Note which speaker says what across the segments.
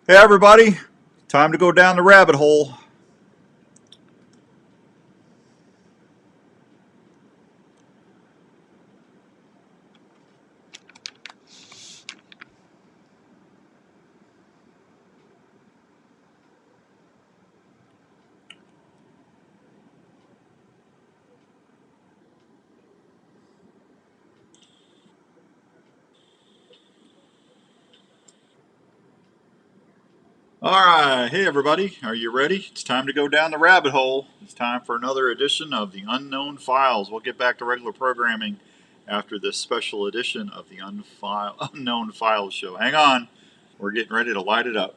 Speaker 1: Hey everybody, time to go down the rabbit hole. Alright, hey everybody, are you ready? It's time to go down the rabbit hole. It's time for another edition of the Unknown Files. We'll get back to regular programming after this special edition of the Unknown Files show. Hang on, we're getting ready to light it up.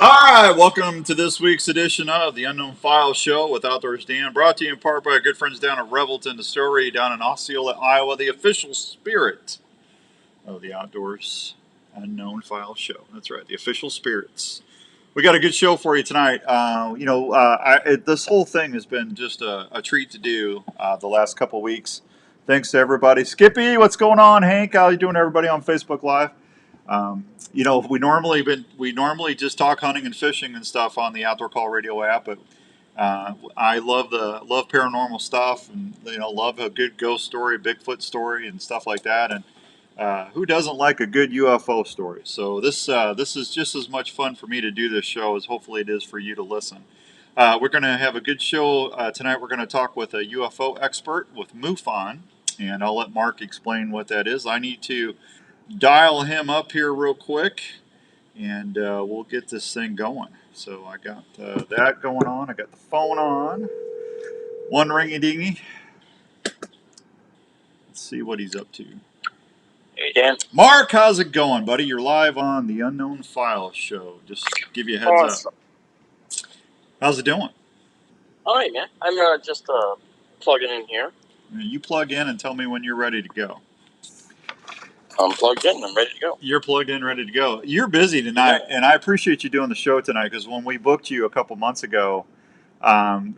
Speaker 1: Alright, welcome to this week's edition of the Unknown Files show with Outdoors Dan, brought to you in part by our good friends down at Revelton Distillery down in Osceola, Iowa, the official spirit of the Outdoors Unknown File show. That's right, the official spirits. We got a good show for you tonight. This whole thing has been just a treat to do the last couple weeks. Thanks to everybody. Skippy, what's going on? Hank, how you doing? Everybody on Facebook Live. We normally just talk hunting and fishing and stuff on the Outdoor Call Radio app, but I love paranormal stuff and love a good ghost story, Bigfoot story, and stuff like that. And who doesn't like a good UFO story? So this is just as much fun for me to do this show as hopefully it is for you to listen. We're going to have a good show tonight. We're going to talk with a UFO expert with MUFON, and I'll let Mark explain what that is. I need to dial him up here real quick, and we'll get this thing going. So I got that going on. I got the phone on. One ringy dingy. Let's see what he's up to.
Speaker 2: Hey, Dan.
Speaker 1: Mark, how's it going, buddy? You're live on the Unknown Files show. Just give you a heads up. How's it doing?
Speaker 2: All right, man. I'm just plugging in here.
Speaker 1: You plug in and tell me when you're ready to go.
Speaker 2: I'm plugged in. I'm ready to go.
Speaker 1: You're plugged in, ready to go. You're busy tonight, and I appreciate you doing the show tonight because when we booked you a couple months ago,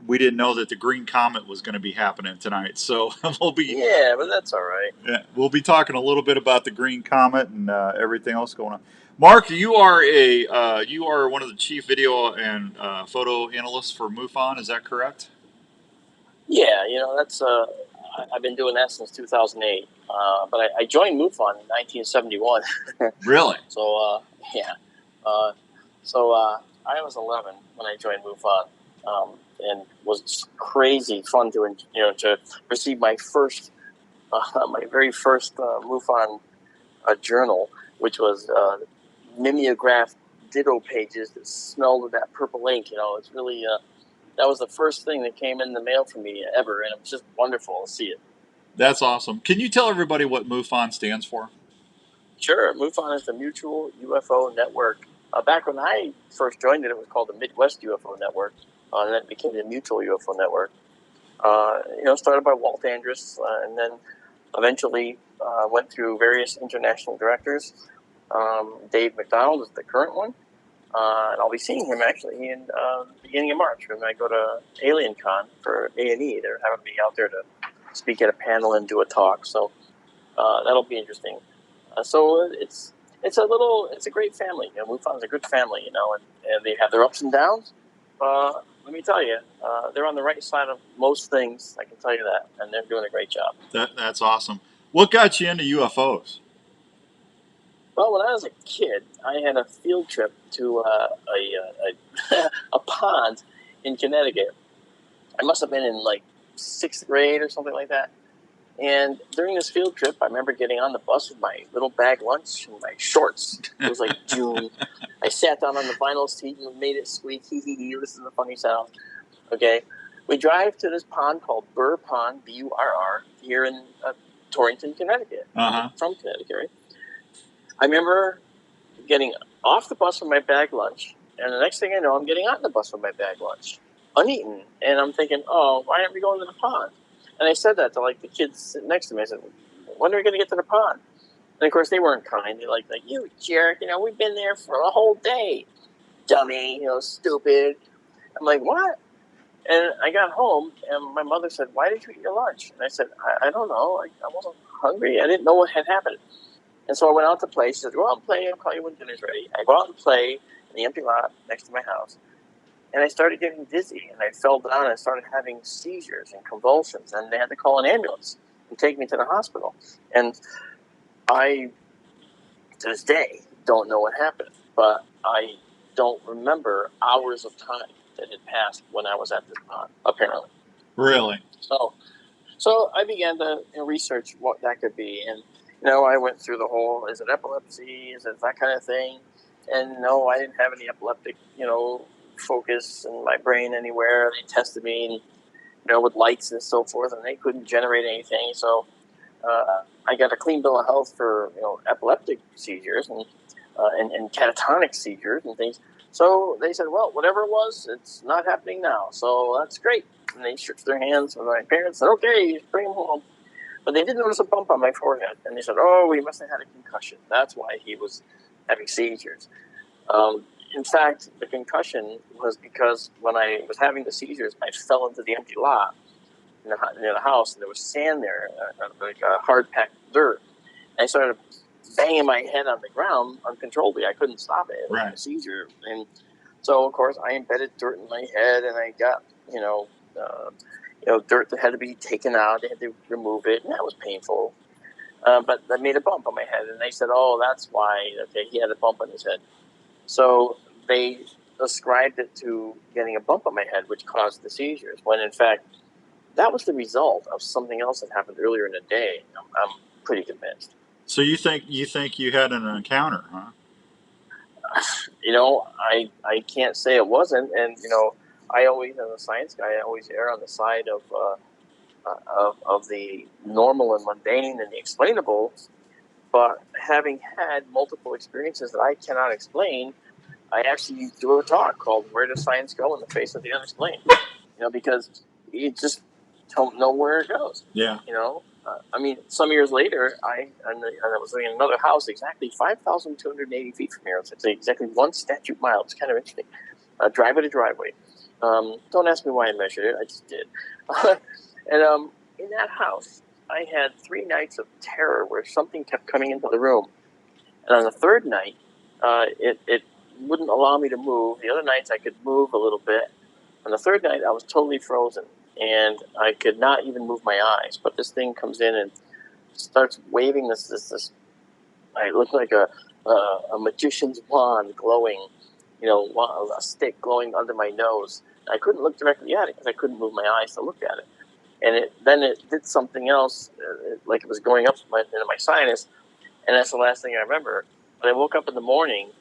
Speaker 1: we didn't know that the Green Comet was going to be happening tonight. So we'll be...
Speaker 2: Yeah, but that's all right.
Speaker 1: Yeah, we'll be talking a little bit about the Green Comet and everything else going on. Mark, you are one of the chief video and photo analysts for MUFON. Is that correct?
Speaker 2: Yeah, that's I've been doing that since 2008. But I joined MUFON in 1971.
Speaker 1: Really?
Speaker 2: So yeah. So I was 11 when I joined MUFON, and was crazy fun to receive my my very first MUFON journal, which was mimeographed ditto pages that smelled of that purple ink. It's really that was the first thing that came in the mail for me ever, and it was just wonderful to see it.
Speaker 1: That's awesome. Can you tell everybody what MUFON stands for?
Speaker 2: Sure. MUFON is the Mutual UFO Network. Back when I first joined it, it was called the Midwest UFO Network, and then it became the Mutual UFO Network. Started by Walt Andrus, and then eventually went through various international directors. Dave McDonald is the current one, and I'll be seeing him actually in the beginning of March when I go to AlienCon for A&E. They're having me out there to speak at a panel and do a talk, so that'll be interesting. So it's a great family. MUFON's a good family, and they have their ups and downs. Let me tell you, they're on the right side of most things. I can tell you that, and they're doing a great job.
Speaker 1: That's awesome. What got you into UFOs?
Speaker 2: Well, when I was a kid, I had a field trip to a pond in Connecticut. I must have been in like 6th grade or something like that. And during this field trip, I remember getting on the bus with my little bag lunch and my shorts. It was like June. I sat down on the vinyl seat and made it squeak. Listen to the funny sound. Okay. We drive to this pond called Burr Pond, Burr, here in Torrington, Connecticut.
Speaker 1: Uh-huh.
Speaker 2: From Connecticut, right? I remember getting off the bus with my bag lunch, and the next thing I know, I'm getting on the bus with my bag lunch, uneaten. And I'm thinking, oh, why aren't we going to the pond? And I said that to like the kids sitting next to me. I said, when are we going to get to the pond? And of course, they weren't kind. They're like, you jerk, we've been there for a whole day. Dummy, stupid. I'm like, what? And I got home, and my mother said, why did you eat your lunch? And I said, I don't know. I wasn't hungry. I didn't know what had happened. And so I went out to play. She said, go out and play. I'll call you when dinner's ready. I go out and play in the empty lot next to my house. And I started getting dizzy, and I fell down and started having seizures and convulsions. And they had to call an ambulance and take me to the hospital. And I, to this day, don't know what happened. But I don't remember hours of time that had passed when I was at this pond, apparently.
Speaker 1: Really?
Speaker 2: So I began to research what that could be. And, I went through the whole, is it epilepsy? Is it that kind of thing? And no, I didn't have any epileptic, focus in my brain anywhere. They tested me, with lights and so forth, and they couldn't generate anything. So I got a clean bill of health for, epileptic seizures and catatonic seizures and things. So they said, well, whatever it was, it's not happening now. So that's great. And they shook their hands with my parents and said, okay, bring him home. But they did notice a bump on my forehead. And they said, oh, he must have had a concussion. That's why he was having seizures. In fact, the concussion was because when I was having the seizures, I fell into the empty lot near the house, and there was sand there, like hard-packed dirt. And I started banging my head on the ground uncontrollably. I couldn't stop it. It was a seizure. And so, of course, I embedded dirt in my head, and I got, dirt that had to be taken out. They had to remove it, and that was painful. But that made a bump on my head, and they said, oh, that's why, okay, he had a bump on his head. So they ascribed it to getting a bump on my head, which caused the seizures, when in fact, that was the result of something else that happened earlier in the day. I'm pretty convinced.
Speaker 1: So you think you had an encounter, huh?
Speaker 2: I can't say it wasn't, and I always, as a science guy, I always err on the side of the normal and mundane and the explainable. But having had multiple experiences that I cannot explain, I actually do a talk called "Where Does Science Go in the Face of the Unexplained?" Because you just don't know where it goes.
Speaker 1: Yeah.
Speaker 2: Some years later, I was living in another house exactly 5,280 feet from here. It's exactly 1 statute mile. It's kind of interesting. Driveway to driveway. Don't ask me why I measured it. I just did. And in that house, I had 3 nights of terror where something kept coming into the room. And on the third night, it wouldn't allow me to move. The other nights I could move a little bit. On the third night, I was totally frozen, and I could not even move my eyes. But this thing comes in and starts waving this. I look like a magician's wand glowing, a stick glowing under my nose. I couldn't look directly at it because I couldn't move my eyes to look at it. And then it did something else, like it was going up into my sinus, and that's the last thing I remember. But I woke up in the morning,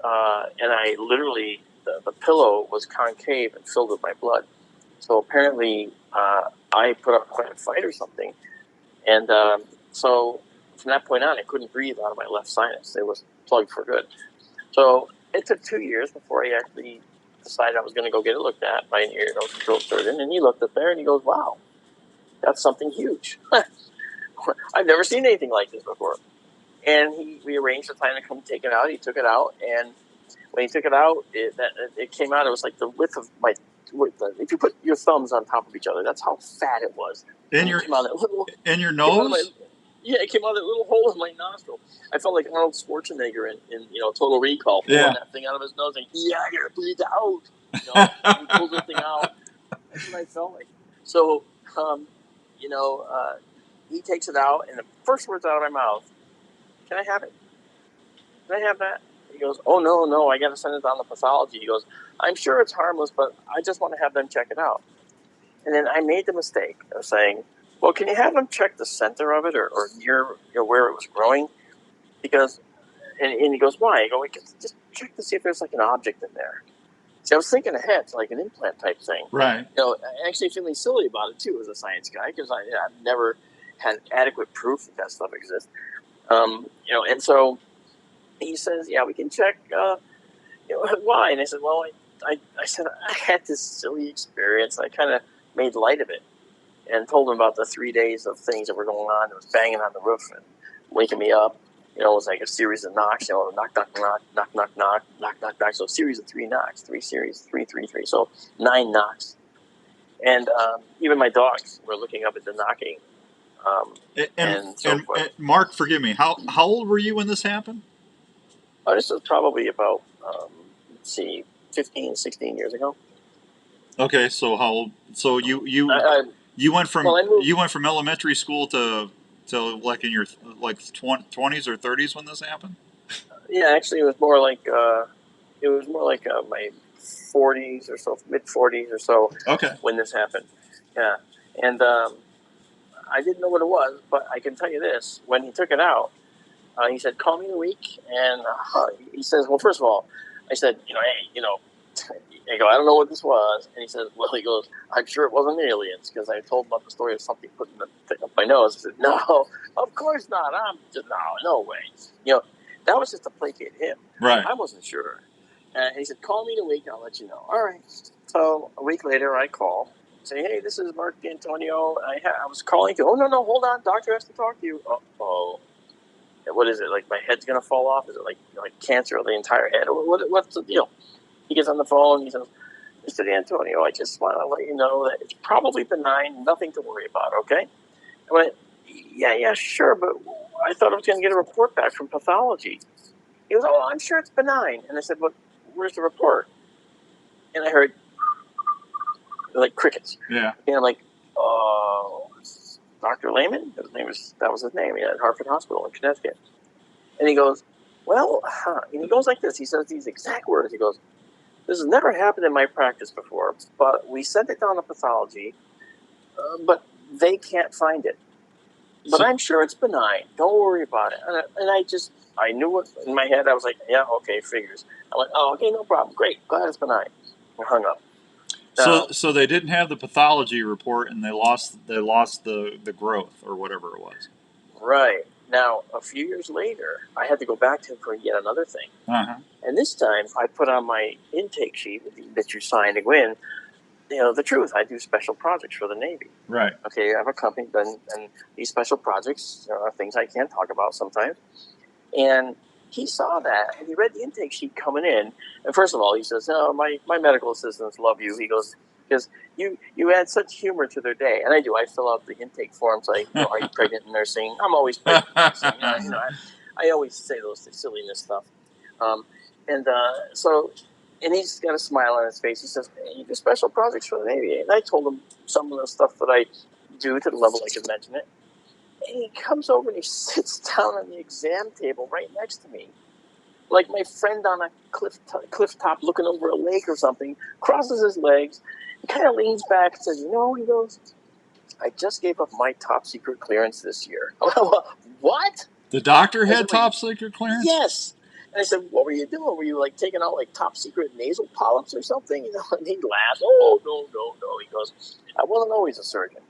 Speaker 2: and I literally, the pillow was concave and filled with my blood. So apparently, I put up quite a fight or something. And so from that point on, I couldn't breathe out of my left sinus. It was plugged for good. So it took 2 years before I actually decided I was going to go get it looked at by an ear nose and throat surgeon. And he looked up there and he goes, wow, that's something huge. I've never seen anything like this before. And we arranged a time to come take it out. He took it out, and when he took it out, it came out. It was like the width of my. If you put your thumbs on top of each other, that's how fat it was.
Speaker 1: In your nose?
Speaker 2: It came out that little hole in my nostril. I felt like Arnold Schwarzenegger in Total Recall, pulling that thing out of his nose, and I gotta breathe out. He pulls the thing out. That's what I felt like. So, he takes it out, and the first words out of my mouth, "Can I have it? Can I have that?" He goes, "Oh, no, I got to send it down to pathology." He goes, "I'm sure it's harmless, but I just want to have them check it out." And then I made the mistake of saying, "Well, can you have them check the center of it or near where it was growing?" Because, and he goes, "Why?" I go, "Just check to see if there's like an object in there." See, I was thinking ahead to like an implant type thing.
Speaker 1: Right.
Speaker 2: Actually feeling silly about it too as a science guy, because I've never had adequate proof that stuff exists. And so he says, "Yeah, we can check. Why?" And I said, "Well, I said I had this silly experience. I kind of made light of it." and told him about the 3 days of things that were going on. It was banging on the roof and waking me up. It was like a series of knocks. Knock, knock, knock, knock, knock, knock, knock, knock, knock. So a series of 3 knocks, 3 series, 3, 3, 3. So 9 knocks. And even my dogs were looking up at the knocking. And so forth.
Speaker 1: And Mark, forgive me. How old were you when this happened?
Speaker 2: Oh, this was probably about 15, 16 years ago.
Speaker 1: Okay, so how old? So you went from you went from elementary school to like in your like 20s or 30s when this happened?
Speaker 2: Yeah, actually, it was more like my 40s or so, mid 40s or so.
Speaker 1: Okay.
Speaker 2: When this happened, yeah, and I didn't know what it was, but I can tell you this: when he took it out, he said, "Call me in a week," and he says, "Well, first of all," I said, "Hey, I go, I don't know what this was," and he says, "Well," he goes, "I'm sure it wasn't aliens," because I told him about the story of something putting the thing up my nose. I said, "No, of course not. I'm just no way." That was just to placate him.
Speaker 1: Right.
Speaker 2: I wasn't sure. And he said, "Call me in a week. I'll let you know." All right. So a week later, I call. Say, "Hey, this is Mark D'Antonio. I was calling you." "Oh, no, hold on. Doctor has to talk to you." "Oh. What is it? Like my head's going to fall off? Is it like cancer of the entire head? What's the deal?" He gets on the phone. He says, "Mr. D'Antonio, I just want to let you know that it's probably benign. Nothing to worry about, okay?" I went, yeah, sure, but I thought I was going to get a report back from pathology. He goes, "Oh, I'm sure it's benign." And I said, "But where's the report?" And I heard like crickets.
Speaker 1: Yeah.
Speaker 2: And I'm like, "Oh, Dr. Lehman?" That was his name. He had Hartford Hospital in Connecticut. And he goes, "Well," and he goes like this. He says these exact words. He goes, "This has never happened in my practice before, but we sent it down to pathology, but they can't find it. But I'm sure it's benign. Don't worry about it." And I knew it in my head. I was like, "Yeah, okay, figures." I went, "Oh, okay, no problem. Great. Glad it's benign." I hung up.
Speaker 1: So they didn't have the pathology report, and they lost the growth or whatever it was.
Speaker 2: Right. Now, a few years later, I had to go back to him for yet another thing.
Speaker 1: Uh-huh.
Speaker 2: And this time, I put on my intake sheet that you signed to go in, the truth. I do special projects for the Navy.
Speaker 1: Right.
Speaker 2: Okay, I have a company, and these special projects are things I can't talk about sometimes. And he saw that, and he read the intake sheet coming in. And first of all, he says, "Oh, my medical assistants love you." He goes, "Because you add such humor to their day." And I do. I fill out the intake forms like, "Are you pregnant in nursing?" I'm always pregnant in nursing. I always say those silliness stuff. And he's got a smile on his face. He says, "Hey, you do special projects for the Navy." And I told him some of the stuff that I do to the level I could mention it. And he comes over and he sits down on the exam table right next to me, like my friend on a cliff top looking over a lake or something, crosses his legs, and kind of leans back and says, he goes, "I just gave up my top secret clearance this year." What?
Speaker 1: The doctor had top secret clearance?
Speaker 2: Yes. And I said, "What were you doing? Were you like taking out like top secret nasal polyps or something?" And he laughed. "Oh, no. He goes, I wasn't always a surgeon."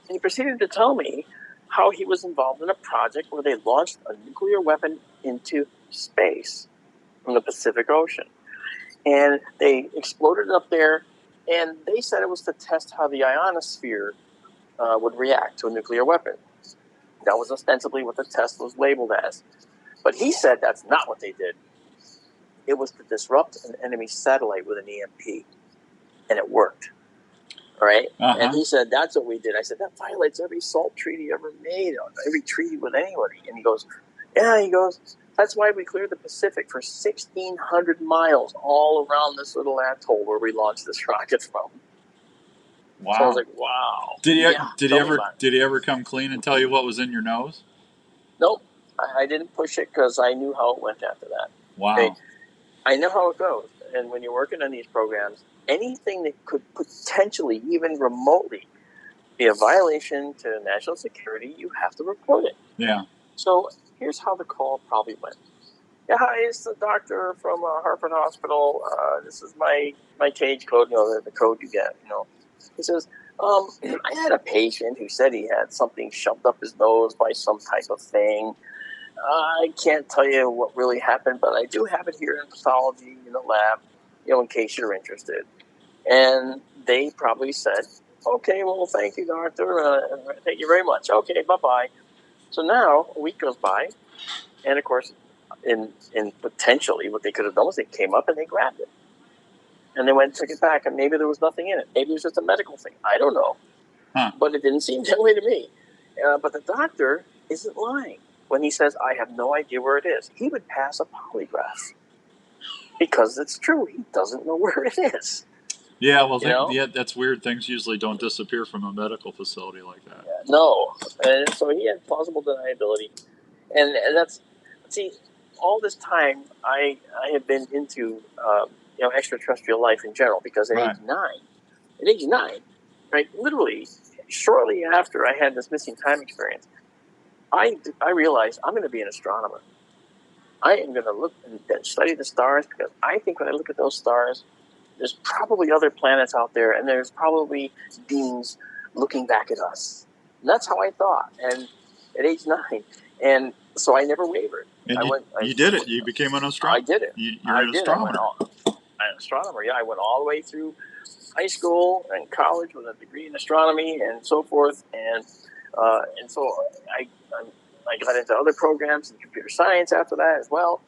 Speaker 2: And he proceeded to tell me how he was involved in a project where they launched a nuclear weapon into space from the Pacific Ocean. And they exploded it up there, and they said it was to test how the ionosphere would react to a nuclear weapon. That was ostensibly what the test was labeled as. But he said that's not what they did. It was to disrupt an enemy satellite with an EMP. And it worked. All right?
Speaker 1: Uh-huh.
Speaker 2: And he said, "That's what we did." I said, "That violates every SALT treaty ever made, every treaty with anybody." And he goes, "Yeah," he goes, "that's why we cleared the Pacific for 1,600 miles all around this little atoll where we launched this rocket from."
Speaker 1: Wow.
Speaker 2: So I was like, wow.
Speaker 1: Did he ever come clean and tell you what was in your nose?
Speaker 2: Nope. I didn't push it because I knew how it went after that.
Speaker 1: Wow.
Speaker 2: Okay? I know how it goes. And when you're working on these programs, anything that could potentially, even remotely, be a violation to national security, you have to report it.
Speaker 1: Yeah.
Speaker 2: So here's how the call probably went. "Yeah, hi, it's the doctor from Hartford Hospital. This is my cage code, the code you get, He says, I had a patient who said he had something shoved up his nose by some type of thing. I can't tell you what really happened, but I do have it here in pathology in the lab, in case you're interested." And they probably said, Okay, well, thank you, doctor. Thank you very much. Okay, bye-bye. So now a week goes by, and of course, in potentially what they could have done was they came up and they grabbed it, and they went and took it back, and maybe there was nothing in it. Maybe it was just a medical thing. I don't know, but it didn't seem that way to me. But the doctor isn't lying when he says, "I have no idea where it is." He would pass a polygraph because it's true. He doesn't know where it is.
Speaker 1: Yeah, well, yeah, that's weird. Things usually don't disappear from a medical facility like that.
Speaker 2: No, and so he had plausible deniability, and that's, see, all this time I have been into extraterrestrial life in general, because at age 9, right, literally shortly after I had this missing time experience, I realized I'm going to be an astronomer. I am going to look and study the stars, because I think when I look at those stars, there's probably other planets out there, and there's probably beings looking back at us. And that's how I thought, and at age 9, and so I never wavered.
Speaker 1: And you did it. You became an astronomer.
Speaker 2: I did it.
Speaker 1: You're an astronomer.
Speaker 2: An astronomer. Yeah, I went all the way through high school and college with a degree in astronomy and so forth, and so I got into other programs in computer science after that as well.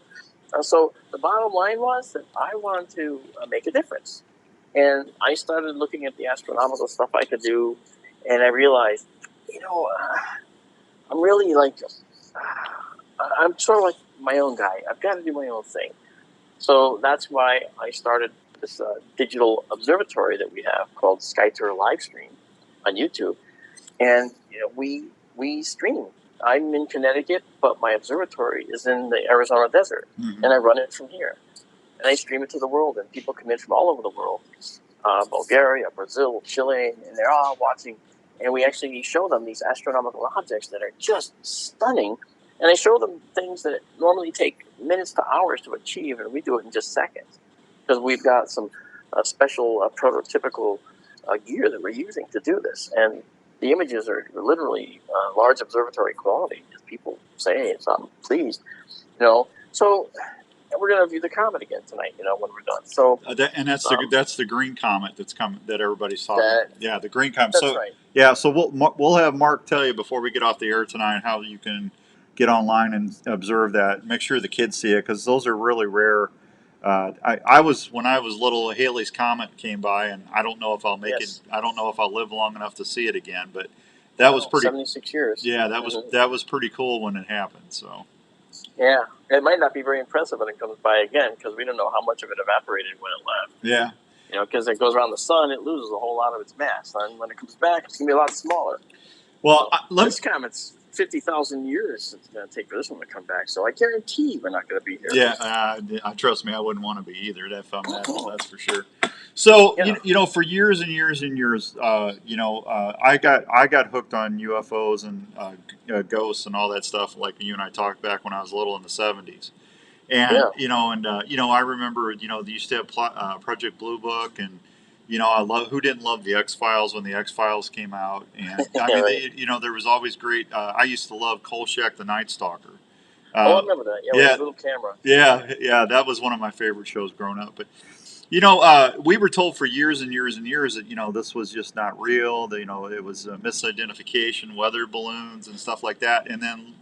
Speaker 2: So the bottom line was that I wanted to make a difference. And I started looking at the astronomical stuff I could do, and I realized, I'm really I'm sort of like my own guy. I've got to do my own thing. So that's why I started this digital observatory that we have called SkyTour Livestream on YouTube. And we stream. I'm in Connecticut, but my observatory is in the Arizona desert, and I run it from here. And I stream it to the world, and people come in from all over the world, Bulgaria, Brazil, Chile, and they're all watching. And we actually show them these astronomical objects that are just stunning, and I show them things that normally take minutes to hours to achieve, and we do it in just seconds, because we've got some special prototypical gear that we're using to do this. And the images are literally large observatory quality, as people say. So I'm pleased, So we're going to view the comet again tonight, when we're done. So
Speaker 1: that's the green comet that's coming, that everybody's talking about. Yeah, the green comet.
Speaker 2: That's right.
Speaker 1: Yeah, so we'll have Mark tell you before we get off the air tonight how you can get online and observe that. Make sure the kids see it, because those are really rare. When I was little, Halley's Comet came by, and I don't know if I'll make it. I don't know if I'll live long enough to see it again. But that was pretty.
Speaker 2: 76 years.
Speaker 1: Yeah, that was pretty cool when it happened. So.
Speaker 2: Yeah, it might not be very impressive when it comes by again, because we don't know how much of it evaporated when it left.
Speaker 1: Yeah.
Speaker 2: Because it goes around the sun, it loses a whole lot of its mass, and when it comes back, it's going to be a lot smaller.
Speaker 1: Well,
Speaker 2: this comet's 50,000 years it's going to take for this one to come back, so I guarantee we're not going to be here.
Speaker 1: Yeah, trust me, I wouldn't want to be either. That's for sure. So for years and years and years, I got hooked on UFOs and ghosts and all that stuff, like you and I talked back when I was little in the 70s. And I remember they used to have Project Blue Book, and who didn't love the X-Files when the X-Files came out. And I mean, there was always great. I used to love Kolchak the Night Stalker.
Speaker 2: I remember that. Yeah, with a little camera.
Speaker 1: Yeah, that was one of my favorite shows growing up. But we were told for years and years and years that this was just not real. That it was misidentification, weather balloons, and stuff like that. And then,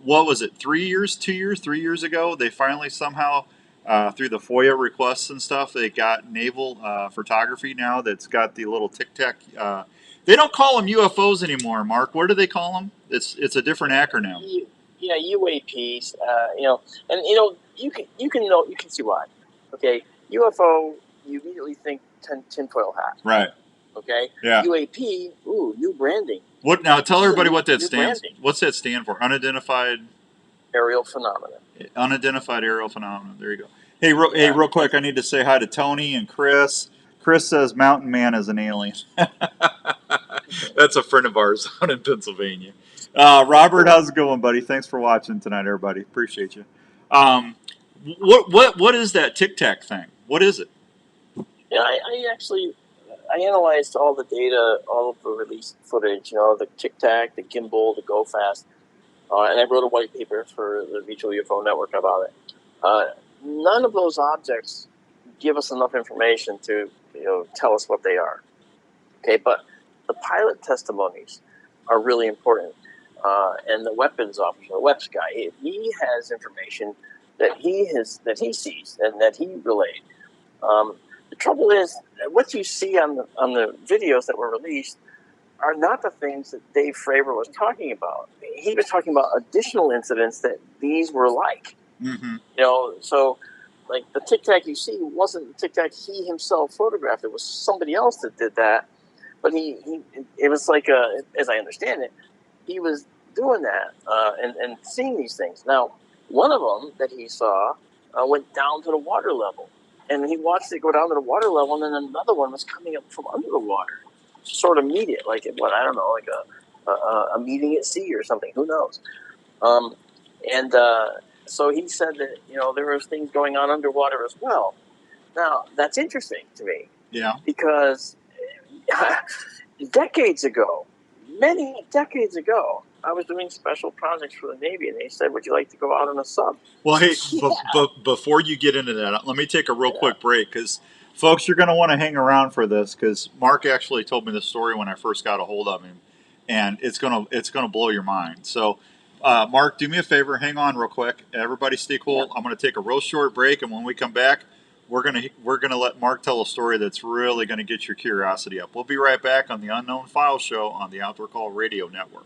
Speaker 1: what was it? 3 years ago, they finally somehow, through the FOIA requests and stuff, they got naval photography now that's got the little tic tac. They don't call them UFOs anymore, Mark. What do they call them? It's a different acronym.
Speaker 2: Yeah, UAPs. And you can see why. Okay, UFO, you immediately think tinfoil hat.
Speaker 1: Right.
Speaker 2: Okay.
Speaker 1: Yeah.
Speaker 2: UAP. Ooh, new branding.
Speaker 1: What now? Tell everybody what that stands. What's that stand for? Unidentified
Speaker 2: aerial phenomena.
Speaker 1: Unidentified aerial phenomena. There you go. Hey, real quick, I need to say hi to Tony and Chris. Chris says Mountain Man is an alien. That's a friend of ours out in Pennsylvania. Robert, how's it going, buddy? Thanks for watching tonight, everybody. Appreciate you. What is that Tic Tac thing? What is it?
Speaker 2: Yeah, I analyzed all the data, all of the release footage, the Tic Tac, the gimbal, the Go Fast, and I wrote a white paper for the Mutual UFO Network about it. None of those objects give us enough information to tell us what they are. Okay, but the pilot testimonies are really important. And the weapons officer, the WEPS guy, he has information that he sees and that he relayed. The trouble is, what you see on the videos that were released are not the things that Dave Fravor was talking about. He was talking about additional incidents that these were like.
Speaker 1: Mm-hmm.
Speaker 2: So like the Tic Tac you see wasn't the Tic Tac he himself photographed. It was somebody else that did that. But it was like, as I understand it, he was doing that and seeing these things. Now, one of them that he saw went down to the water level. And he watched it go down to the water level, and then another one was coming up from under the water. Sort of meet it, like what I don't know, like a meeting at sea or something. Who knows? So he said that there was things going on underwater as well. Now that's interesting to me.
Speaker 1: Yeah.
Speaker 2: Because many decades ago, I was doing special projects for the Navy, and they said, "Would you like to go out on a sub?"
Speaker 1: Well, hey, before you get into that, let me take a real quick break, because folks, you're going to want to hang around for this, because Mark actually told me the story when I first got a hold of him, and it's gonna blow your mind. So, Mark, do me a favor, hang on real quick. Everybody, stay cool. Yeah. I'm going to take a real short break, and when we come back, we're gonna let Mark tell a story that's really going to get your curiosity up. We'll be right back on the Unknown Files Show on the Outdoor Call Radio Network.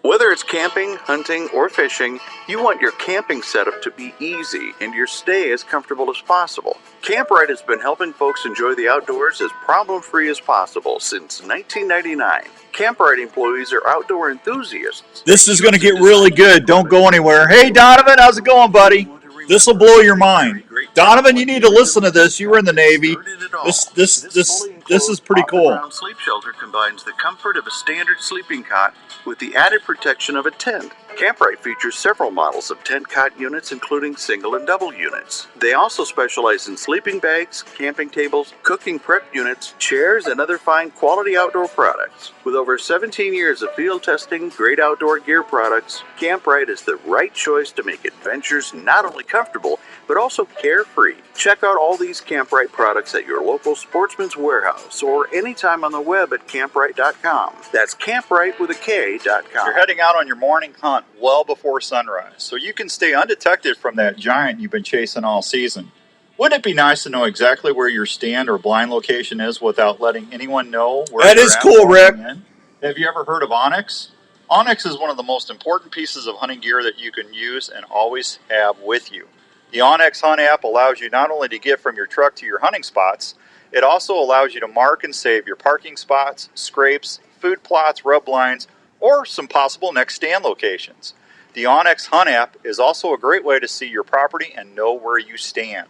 Speaker 3: Whether it's camping, hunting, or fishing, you want your camping setup to be easy and your stay as comfortable as possible. Camprite has been helping folks enjoy the outdoors as problem-free as possible since 1999. Camprite employees are outdoor enthusiasts.
Speaker 1: This is going to get really good. Don't go anywhere. Hey, Donovan, how's it going, buddy? This will blow your mind. Donovan, you need to listen to this. You were in the Navy. This is pretty cool.
Speaker 3: Off-the-ground sleep shelter combines the comfort of a standard sleeping cot with the added protection of a tent. Camprite features several models of tent cot units, including single and double units. They also specialize in sleeping bags, camping tables, cooking prep units, chairs, and other fine quality outdoor products. With over 17 years of field testing great outdoor gear products, Camprite is the right choice to make adventures not only comfortable, but also carefree. Check out all these Camprite products at your local Sportsman's Warehouse or anytime on the web at camprite.com. That's camprite with a K.com.
Speaker 1: You're heading out on your morning hunt well before sunrise, so you can stay undetected from that giant you've been chasing all season. Wouldn't it be nice to know exactly where your stand or blind location is without letting anyone know where that you're is at cool, Rick. in? Have you ever heard of Onyx? Onyx is one of the most important pieces of hunting gear that you can use and always have with you. The Onyx Hunt app allows you not only to get from your truck to your hunting spots, it also allows you to mark and save your parking spots, scrapes, food plots, rub lines, or some possible next stand locations. The Onyx Hunt app is also a great way to see your property and know where you stand.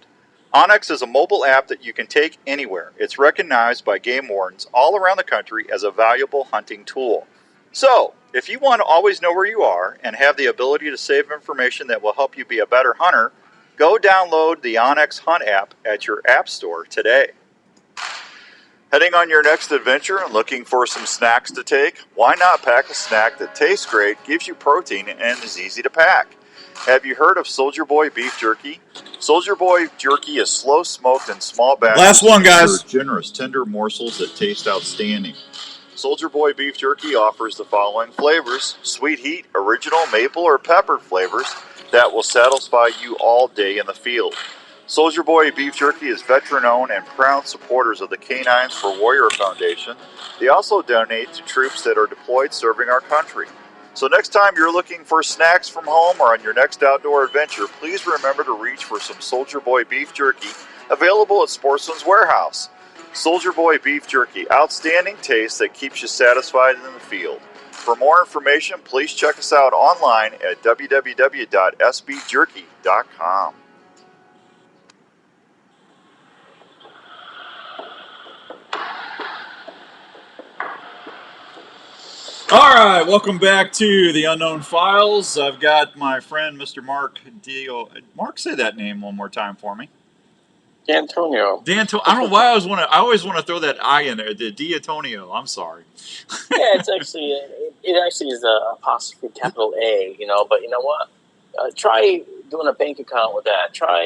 Speaker 1: Onyx is a mobile app that you can take anywhere. It's recognized by game wardens all around the country as a valuable hunting tool. So, if you want to always know where you are and have the ability to save information that will help you be a better hunter, go download the Onyx Hunt app at your app store today. Heading on your next adventure and looking for some snacks to take? Why not pack a snack that tastes great, gives you protein, and is easy to pack? Have you heard of Soldier Boy beef jerky? Soldier Boy jerky is slow smoked in small batches. Last one, guys. Generous, tender morsels that taste outstanding. Soldier Boy beef jerky offers the following flavors: sweet heat, original, maple, or pepper flavors that will satisfy you all day in the field. Soldier Boy beef jerky is veteran-owned and proud supporters of the Canines for Warrior Foundation. They also donate to troops that are deployed serving our country. So next time you're looking for snacks from home or on your next outdoor adventure, please remember to reach for some Soldier Boy beef jerky, available at Sportsman's Warehouse. Soldier Boy beef jerky, outstanding taste that keeps you satisfied in the field. For more information, please check us out online at www.sbjerky.com. All right, welcome back to the Unknown Files. I've got my friend, Mr. Mark Dio. Mark, say that name one more time for me.
Speaker 2: D'Antonio.
Speaker 1: I don't know why I always want to throw that I in there. D'Antonio. I'm sorry.
Speaker 2: Yeah, it actually is a apostrophe capital A. But you know what? Try doing a bank account with that. Try,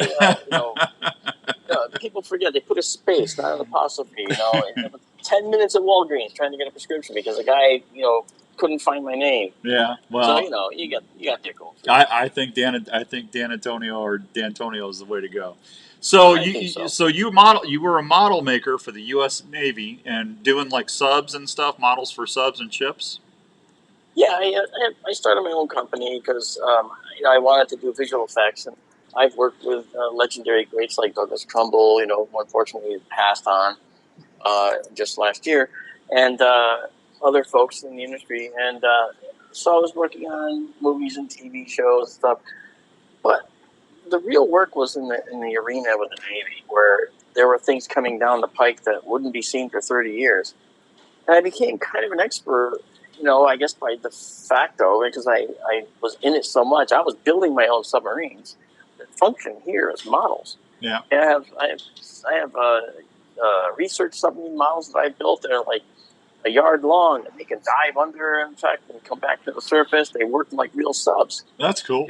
Speaker 2: people forget they put a space, not an apostrophe. 10 minutes at Walgreens trying to get a prescription because a guy, couldn't find my name.
Speaker 1: Yeah. Well,
Speaker 2: so you got their goal.
Speaker 1: I think Dan Antonio is the way to go. So
Speaker 2: I think so.
Speaker 1: so you were a model maker for the U.S. Navy and doing like subs and stuff, models for subs and ships.
Speaker 2: Yeah, I started my own company because I wanted to do visual effects, and I've worked with legendary greats like Douglas Trumbull, who unfortunately passed on just last year, and other folks in the industry. And so I was working on movies and TV shows and stuff. But the real work was in the arena with the Navy, where there were things coming down the pike that wouldn't be seen for 30 years. And I became kind of an expert, I guess by de facto, because I was in it so much. I was building my own submarines that function here as models.
Speaker 1: Yeah.
Speaker 2: And I have research submarine models that I built that are like a yard long, and they can dive under, in fact, and come back to the surface. They work like real subs.
Speaker 1: That's cool.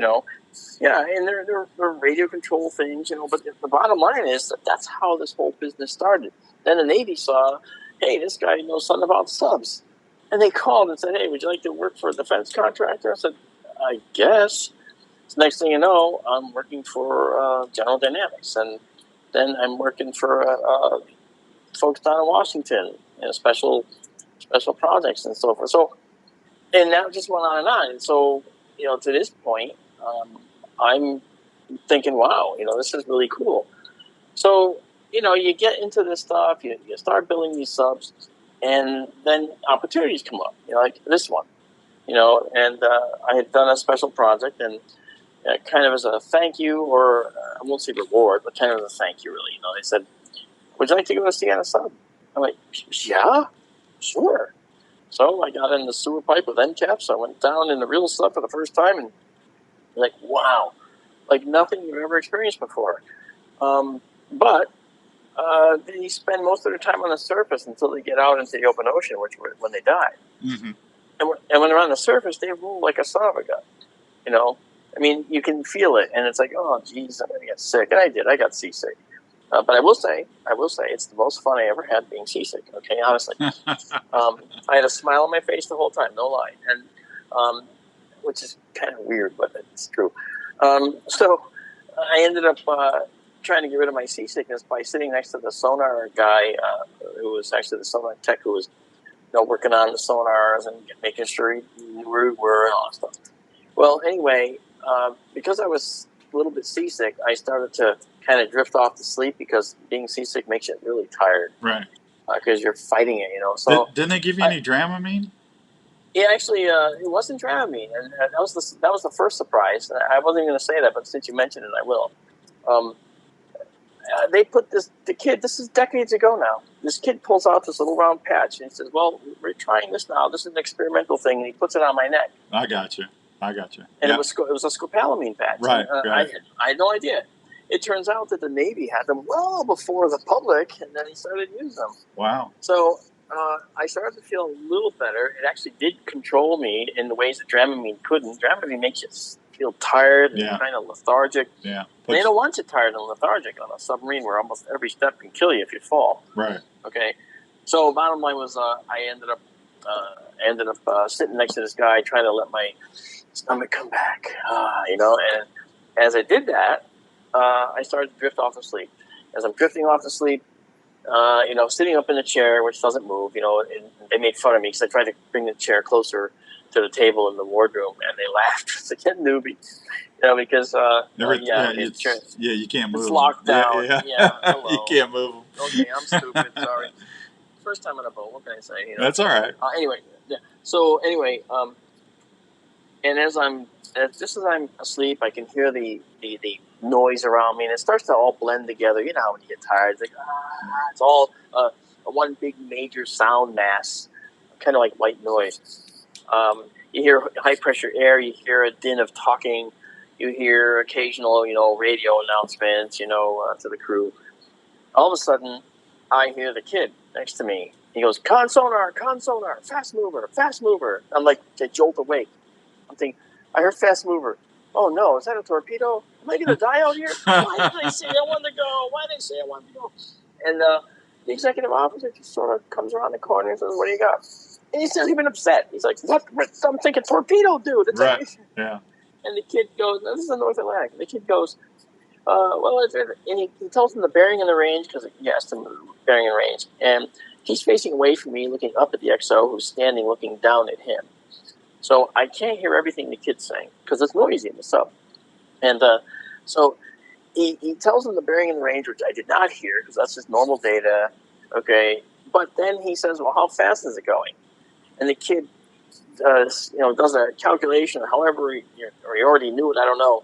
Speaker 2: Yeah, and they're radio control things, but the bottom line is that's how this whole business started. Then the Navy saw, hey, this guy knows something about subs. And they called and said, hey, would you like to work for a defense contractor? I said, I guess. So next thing you know, I'm working for General Dynamics. And then I'm working for folks down in Washington, special projects and so forth. So, and that just went on and on. And so, to this point, I'm thinking, wow, this is really cool. So, you get into this stuff, you start building these subs, and then opportunities come up, like this one, and I had done a special project, and kind of as a thank you, or I won't say reward, but kind of as a thank you, really. They said, would you like to go to sea on a sub? I'm like, yeah, sure. So I got in the sewer pipe with end caps. I went down in the real sub for the first time, and like, wow, like nothing you've ever experienced before. But they spend most of their time on the surface until they get out into the open ocean, when they die.
Speaker 1: Mm-hmm.
Speaker 2: And when they're on the surface, they roll like a son of a gun. I mean, you can feel it, and it's like, oh, geez, I'm going to get sick. And I did. I got seasick. But I will say, it's the most fun I ever had being seasick. Okay, honestly, I had a smile on my face the whole time, no lie, and which is kind of weird, but it's true. So I ended up trying to get rid of my seasickness by sitting next to the sonar guy, who was actually the sonar tech, who was working on the sonars and making sure he knew where we were and all that stuff. Well, anyway, because I was a little bit seasick, I started to kind of drift off to sleep because being seasick makes you really tired.
Speaker 1: Right.
Speaker 2: Because you're fighting it, So
Speaker 1: didn't they give you any Dramamine?
Speaker 2: Yeah, actually, it wasn't Dramamine, and that was the first surprise. I wasn't even going to say that, but since you mentioned it, I will. They put the kid. This is decades ago now. This kid pulls out this little round patch and he says, "Well, we're trying this now. This is an experimental thing." And he puts it on my neck.
Speaker 1: I got you. And
Speaker 2: it was a scopolamine patch.
Speaker 1: Right.
Speaker 2: And,
Speaker 1: right.
Speaker 2: I had no idea. It turns out that the Navy had them well before the public, and then he started using them.
Speaker 1: Wow.
Speaker 2: So I started to feel a little better. It actually did control me in the ways that Dramamine couldn't. Dramamine makes you feel tired and kind of lethargic.
Speaker 1: Yeah.
Speaker 2: They don't want you tired and lethargic on a submarine where almost every step can kill you if you fall.
Speaker 1: Right.
Speaker 2: Okay. So bottom line was I ended up sitting next to this guy trying to let my stomach come back, and as I did that, I started to drift off to sleep. As I'm drifting off to sleep, sitting up in the chair, which doesn't move, and they made fun of me because I tried to bring the chair closer to the table in the wardroom, and they laughed. It's like, newbie, because
Speaker 1: you can't move.
Speaker 2: It's locked down. Yeah, hello.
Speaker 1: You can't move.
Speaker 2: Okay, I'm stupid. Sorry. First time on a boat. What can I say?
Speaker 1: That's all right.
Speaker 2: Anyway, yeah. So anyway, and just as I'm asleep, I can hear the noise around me, and it starts to all blend together. You know how when you get tired, it's like it's all one big major sound mass, kind of like white noise. You hear high pressure air. You hear a din of talking. You hear occasional, radio announcements, to the crew. All of a sudden, I hear the kid next to me. He goes, con sonar, fast mover. I'm like, I jolt awake. I'm thinking, I heard fast mover. Oh no, is that a torpedo? Am I going to die out here? Why did they say I wanted to go? And the executive officer just sort of comes around the corner and says, "What do you got?" And he's not even upset. He's like, "What? I'm thinking torpedo, dude." It's
Speaker 1: Right.
Speaker 2: like,
Speaker 1: Yeah.
Speaker 2: and the kid goes, "No, this is the North Atlantic." And the kid goes, "Well," and he tells him the bearing and the range because he asked him the bearing and range, and he's facing away from me, looking up at the XO, who's standing looking down at him. So I can't hear everything the kid's saying because it's noisy in the sub. And so he tells him the bearing and the range, which I did not hear because that's just normal data. Okay. But then he says, "Well, how fast is it going?" And the kid does a calculation, however, or he already knew it, I don't know.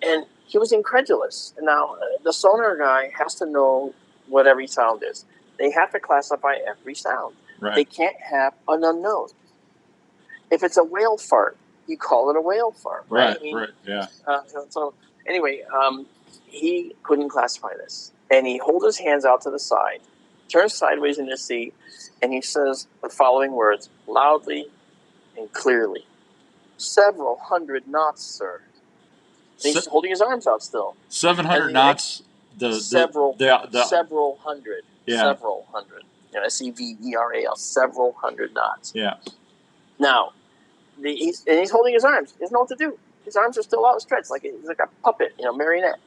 Speaker 2: And he was incredulous. Now, the sonar guy has to know what every sound is. They have to classify every sound.
Speaker 1: Right.
Speaker 2: They can't have an unknown. If it's a whale fart, you call it a whale fart, right?
Speaker 1: Right.
Speaker 2: I mean,
Speaker 1: Right. Yeah.
Speaker 2: So anyway, he couldn't classify this. And he holds his hands out to the side, turns sideways in his seat, and he says the following words loudly and clearly. "Several hundred knots, sir." And he's holding his arms out still.
Speaker 1: 700 knots.
Speaker 2: Several hundred.
Speaker 1: Yeah.
Speaker 2: Several hundred. SEVERAL. Several hundred knots.
Speaker 1: Yeah.
Speaker 2: Now, he's holding his arms. He doesn't know what to do. His arms are still outstretched, he's like a puppet, marionette.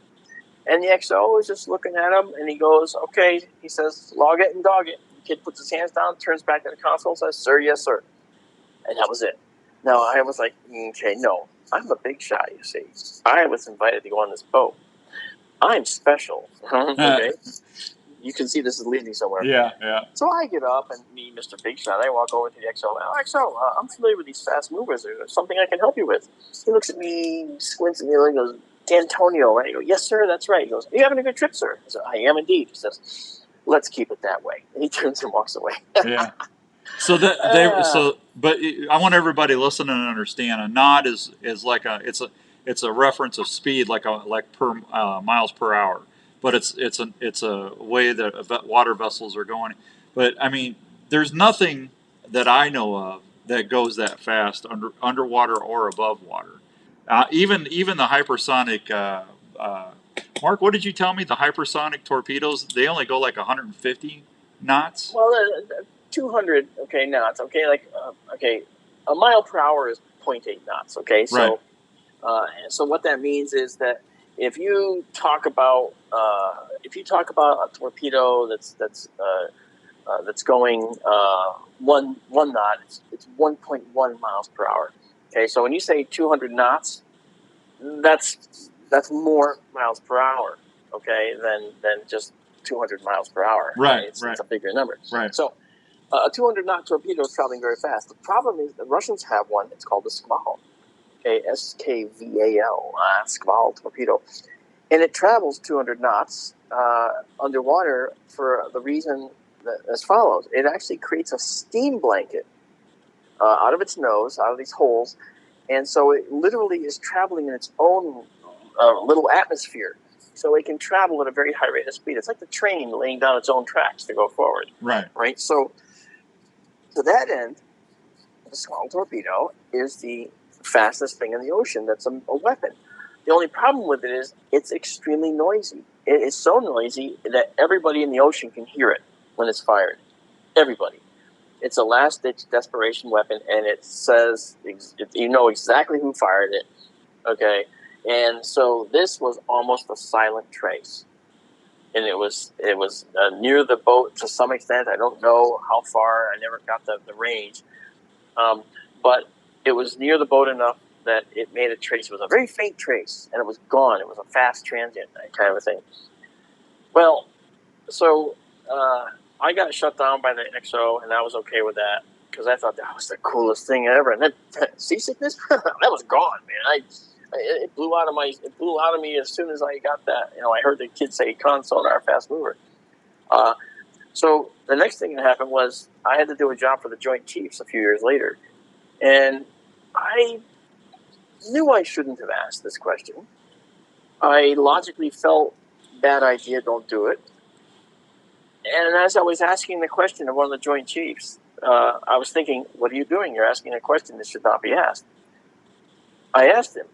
Speaker 2: And the XO is just looking at him, and he goes, "Okay." He says, "Log it and dog it." The kid puts his hands down, turns back to the console, and says, "Sir, yes, sir." And that was it. Now, I was like, okay, no. I'm a big shot, you see. I was invited to go on this boat. I'm special. Okay? You can see this is leading somewhere.
Speaker 1: Yeah, yeah.
Speaker 2: So I get up, and me, Mr. Big Shot, I walk over to the XO. "XO, I'm familiar with these fast movers. Is there something I can help you with?" He looks at me, squints at me, and goes, "D'Antonio, right?" I go, "Yes, sir, that's right." He goes, "Are you having a good trip, sir?" I said, "I am indeed." He says, "Let's keep it that way." And he turns and walks away.
Speaker 1: Yeah. So but I want everybody listening to understand. A knot is like it's a reference of speed, like per miles per hour. But it's a way that water vessels are going. But I mean, there's nothing that I know of that goes that fast underwater or above water. Even the hypersonic. Mark, what did you tell me? The hypersonic torpedoes, they only go like 150 knots.
Speaker 2: Well, 200 knots. A mile per hour is 0.8 knots. Okay, so so what that means is that if you talk about a torpedo that's going 1 knot, it's 1.1 miles per hour. Okay, so when you say 200 knots, that's more miles per hour. Okay, than just 200 miles per hour.
Speaker 1: Right,
Speaker 2: It's a bigger number.
Speaker 1: Right.
Speaker 2: So a 200 knot torpedo is traveling very fast. The problem is the Russians have one. It's called the Skval. Okay, SKVAL, Skval torpedo, and it travels 200 knots underwater for the reason as follows. It actually creates a steam blanket out of its nose, out of these holes, and so it literally is traveling in its own little atmosphere. So it can travel at a very high rate of speed. It's like the train laying down its own tracks to go forward.
Speaker 1: Right.
Speaker 2: So to that end, the Skval torpedo is the fastest thing in the ocean that's a weapon. The only problem with it is it's extremely noisy. It is so noisy that everybody in the ocean can hear it when it's fired. Everybody. It's a last-ditch desperation weapon, and it says you know exactly who fired it. Okay, and so this was almost a silent trace, and it was near the boat to some extent. I don't know how far. I never got the range, but it was near the boat enough that it made a trace. It was a very faint trace, and it was gone. It was a fast transient kind of a thing. Well, so I got shut down by the XO, and I was okay with that because I thought that was the coolest thing ever. And then seasickness, that was gone, man. It blew out of me as soon as I got that. I heard the kid say "Sonar, fast mover." So the next thing that happened was I had to do a job for the Joint Chiefs a few years later, and I knew I shouldn't have asked this question. I logically felt, bad idea, don't do it. And as I was asking the question of one of the Joint Chiefs, I was thinking, what are you doing? You're asking a question that should not be asked. I asked him,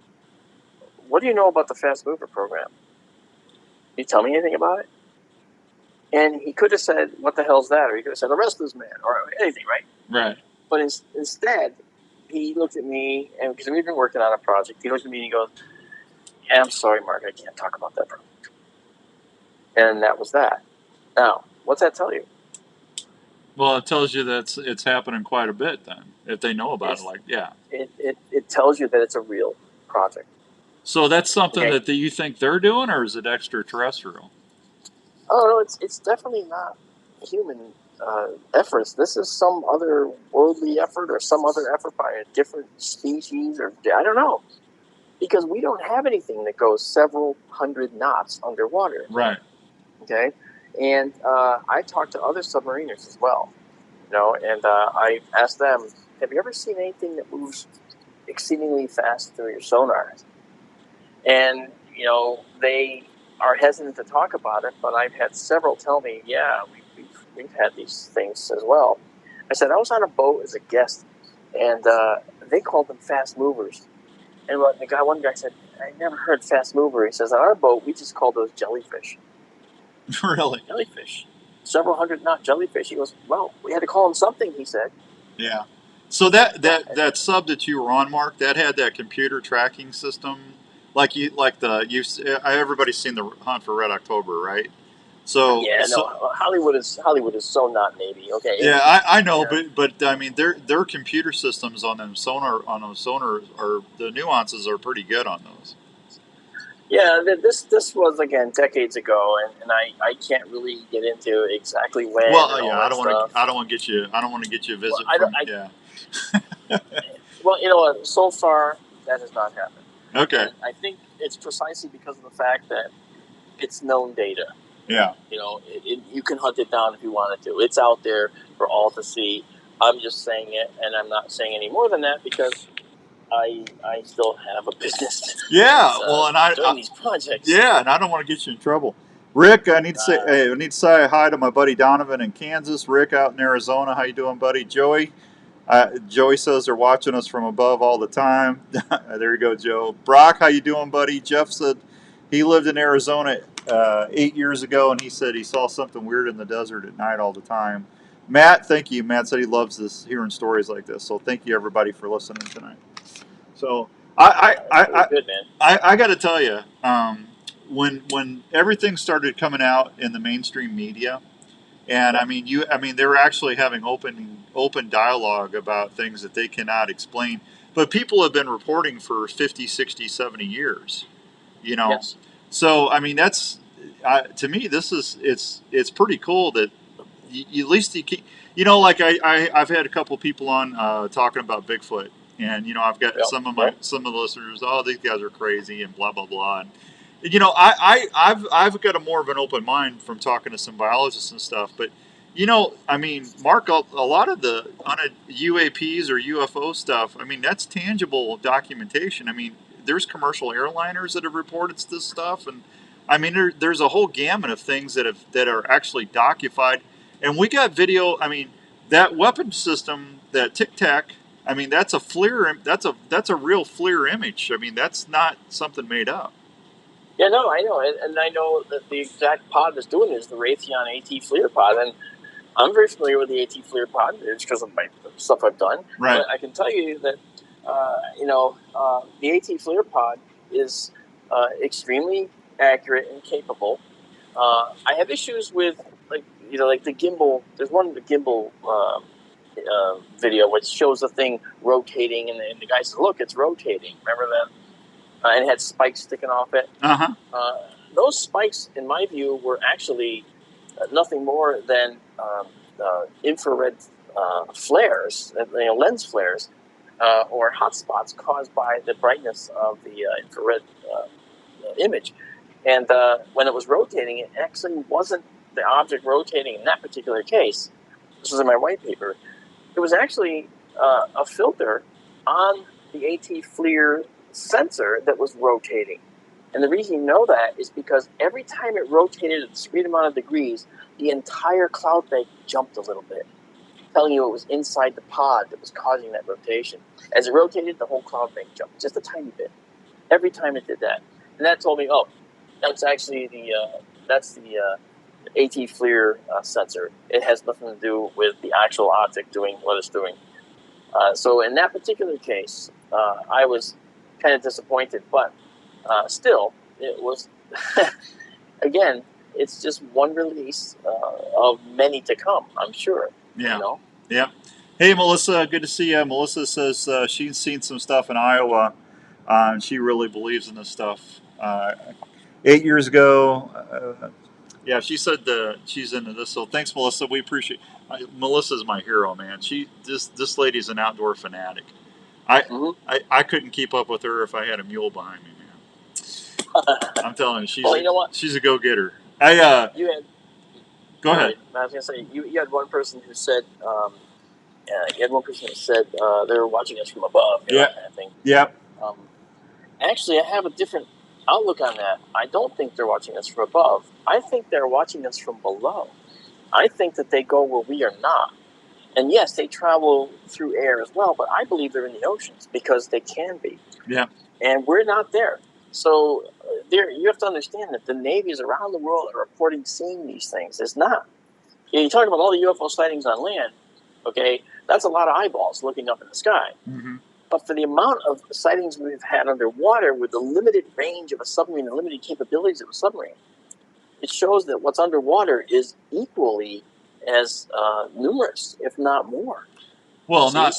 Speaker 2: what do you know about the Fast Mover program? Can you tell me anything about it? And he could have said, "What the hell's that?" Or he could have said, "Arrest this man," or anything, right?
Speaker 1: Right.
Speaker 2: But instead, he looked at me, and because we've been working on a project, he looked at me and he goes, "Yeah, I'm sorry, Mark, I can't talk about that project." And that was that. Now, what's that tell you?
Speaker 1: Well, it tells you that it's happening quite a bit then, if they know about it. Like, yeah.
Speaker 2: It tells you that it's a real project.
Speaker 1: So that's something
Speaker 2: Okay.
Speaker 1: that you think they're doing, or is it extraterrestrial?
Speaker 2: Oh no, it's definitely not human efforts. This is some other worldly effort or some other effort by a different species, or I don't know, because we don't have anything that goes several hundred knots underwater.
Speaker 1: Right.
Speaker 2: Okay, and I talked to other submariners as well, and I asked them, "Have you ever seen anything that moves exceedingly fast through your sonar?" And they are hesitant to talk about it, but I've had several tell me, "Yeah, we've had these things as well." I said I was on a boat as a guest, and they called them fast movers. And one guy said, "I never heard fast mover." He says, "On our boat, we just call those jellyfish."
Speaker 1: Really?
Speaker 2: Jellyfish, several hundred knot jellyfish. He goes, "Well, we had to call them something." He said.
Speaker 1: Yeah. So that sub that you were on, Mark, that had that computer tracking system, everybody's seen the Hunt for Red October, right? So
Speaker 2: yeah, no, Hollywood is so not Navy. Okay.
Speaker 1: Yeah, I know, but I mean, their computer systems on those sonar are the nuances are pretty good on those.
Speaker 2: Yeah, this was again decades ago, and I can't really get into exactly when.
Speaker 1: Well, yeah, I don't want to get you a visit.
Speaker 2: Well, you know what? So far, that has not happened.
Speaker 1: Okay.
Speaker 2: And I think it's precisely because of the fact that it's known data.
Speaker 1: Yeah.
Speaker 2: You can hunt it down if you wanted to. It's out there for all to see. I'm just saying it, and I'm not saying any more than that because I still have a business.
Speaker 1: Yeah, and
Speaker 2: doing these projects.
Speaker 1: Yeah, and I don't want to get you in trouble. Rick, I need to say hi to my buddy Donovan in Kansas. Rick out in Arizona, how you doing, buddy? Joey. Joey says they're watching us from above all the time. There you go, Joe. Brock, how you doing, buddy? Jeff said he lived in Arizona 8 years ago, and he said he saw something weird in the desert at night all the time. Matt, thank you. Matt said he loves hearing stories like this. So thank you, everybody, for listening tonight. So I got to tell you, when everything started coming out in the mainstream media, and I mean they were actually having open dialogue about things that they cannot explain, but people have been reporting for 50, 60, 70 years,
Speaker 2: Yes.
Speaker 1: So I mean that's to me it's pretty cool that at least you keep, like I've had a couple people on talking about Bigfoot, and I've got some of the listeners, oh, these guys are crazy and blah blah blah. And, I've got a more of an open mind from talking to some biologists and stuff, but I mean, Mark, a lot of the on UAPs or UFO stuff, I mean, that's tangible documentation. I mean, there's commercial airliners that have reported this stuff, and I mean, there's a whole gamut of things that are actually docufied, and we got video. I mean, that weapon system, that Tic Tac, I mean, that's a FLIR. That's a real FLIR image. I mean, that's not something made up.
Speaker 2: Yeah, no, I know, and I know that the exact pod that's doing this is the Raytheon AT FLIR pod, and I'm very familiar with the AT FLIR pod. It's because of my stuff I've done.
Speaker 1: Right.
Speaker 2: But I can tell you that the AT FLIR pod is extremely accurate and capable. I have issues with like the gimbal. There's one the gimbal video which shows the thing rotating, and the guy says, "Look, it's rotating." Remember that? And it had spikes sticking off it. Those spikes, in my view, were actually nothing more than infrared flares, lens flares, or hotspots caused by the brightness of the infrared image. And when it was rotating, it actually wasn't the object rotating in that particular case. This was in my white paper. It was actually a filter on the AT FLIR sensor that was rotating. And the reason you know that is because every time it rotated a discrete amount of degrees, the entire cloud bank jumped a little bit, telling you it was inside the pod that was causing that rotation. As it rotated, the whole cloud bank jumped, just a tiny bit, every time it did that. And that told me, oh, that's actually the AT FLIR sensor. It has nothing to do with the actual object doing what it's doing. So in that particular case, I was kind of disappointed, but still, it was, again, it's just one release of many to come, I'm sure.
Speaker 1: Yeah.
Speaker 2: You know?
Speaker 1: Yeah. Hey, Melissa, good to see you. Melissa says she's seen some stuff in Iowa, and she really believes in this stuff. 8 years ago, yeah, she said she's into this. So thanks, Melissa. We appreciate. Melissa's my hero, man. This lady's an outdoor fanatic. I couldn't keep up with her if I had a mule behind me, man. I'm telling you,
Speaker 2: Well, you know what?
Speaker 1: she's a go-getter.
Speaker 2: You had.
Speaker 1: Go ahead.
Speaker 2: I was gonna say you had one person who said they were watching us from above.
Speaker 1: Yeah.
Speaker 2: That kind of thing.
Speaker 1: Yep.
Speaker 2: Actually, I have a different outlook on that. I don't think they're watching us from above. I think they're watching us from below. I think that they go where we are not. And yes, they travel through air as well, but I believe they're in the oceans because they can be.
Speaker 1: Yeah.
Speaker 2: And we're not there. So you have to understand that the navies around the world are reporting seeing these things. It's not. You talk about all the UFO sightings on land, okay, that's a lot of eyeballs looking up in the sky.
Speaker 1: Mm-hmm.
Speaker 2: But for the amount of sightings we've had underwater with the limited range of a submarine, the limited capabilities of a submarine, it shows that what's underwater is equally as numerous, if not more.
Speaker 1: Well, not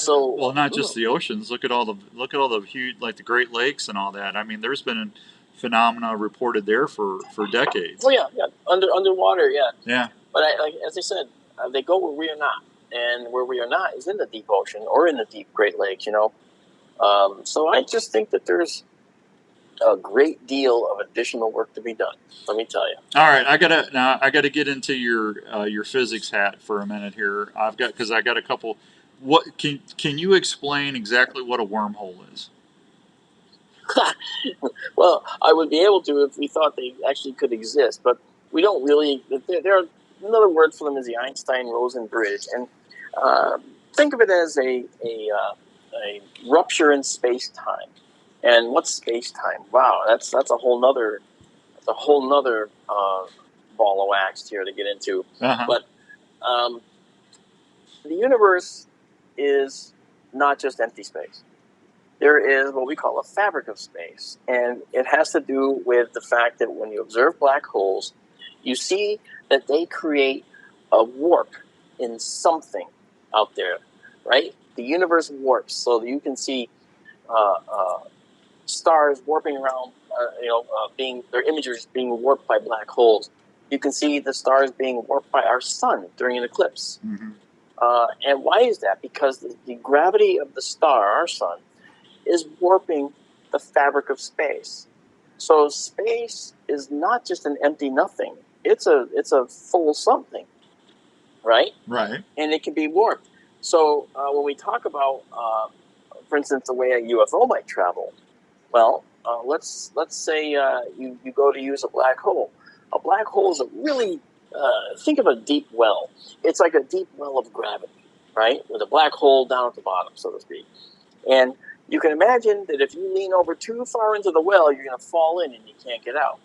Speaker 1: just the oceans. Look at all the huge, like the Great Lakes and all that. I mean, there's been phenomena reported there for decades.
Speaker 2: Oh yeah. Underwater, yeah.
Speaker 1: Yeah.
Speaker 2: But as I said, they go where we are not, and where we are not is in the deep ocean or in the deep Great Lakes. So I just think that there's a great deal of additional work to be done. Let me tell you.
Speaker 1: All right, I gotta get into your physics hat for a minute here. Because I got a couple. What can you explain exactly what a wormhole is?
Speaker 2: Well, I would be able to if we thought they actually could exist, but we don't really. There are another word for them is the Einstein-Rosen bridge, and think of it as a rupture in space-time. And what's space-time? Wow, that's a whole nother ball of wax here to get into.
Speaker 1: Uh-huh.
Speaker 2: But the universe is not just empty space. There is what we call a fabric of space, and it has to do with the fact that when you observe black holes, you see that they create a warp in something out there, right? The universe warps, so that you can see stars warping around, their images being warped by black holes. You can see the stars being warped by our sun during an eclipse.
Speaker 1: Mm-hmm.
Speaker 2: And why is that? Because the gravity of the star, our sun, is warping the fabric of space. So space is not just an empty nothing. It's a full something, right?
Speaker 1: Right.
Speaker 2: And it can be warped. So when we talk about, for instance, the way a UFO might travel, well, let's say you go to use a black hole. A black hole is a really, think of a deep well. It's like a deep well of gravity, right? With a black hole down at the bottom, so to speak. And you can imagine that if you lean over too far into the well, you're going to fall in and you can't get out.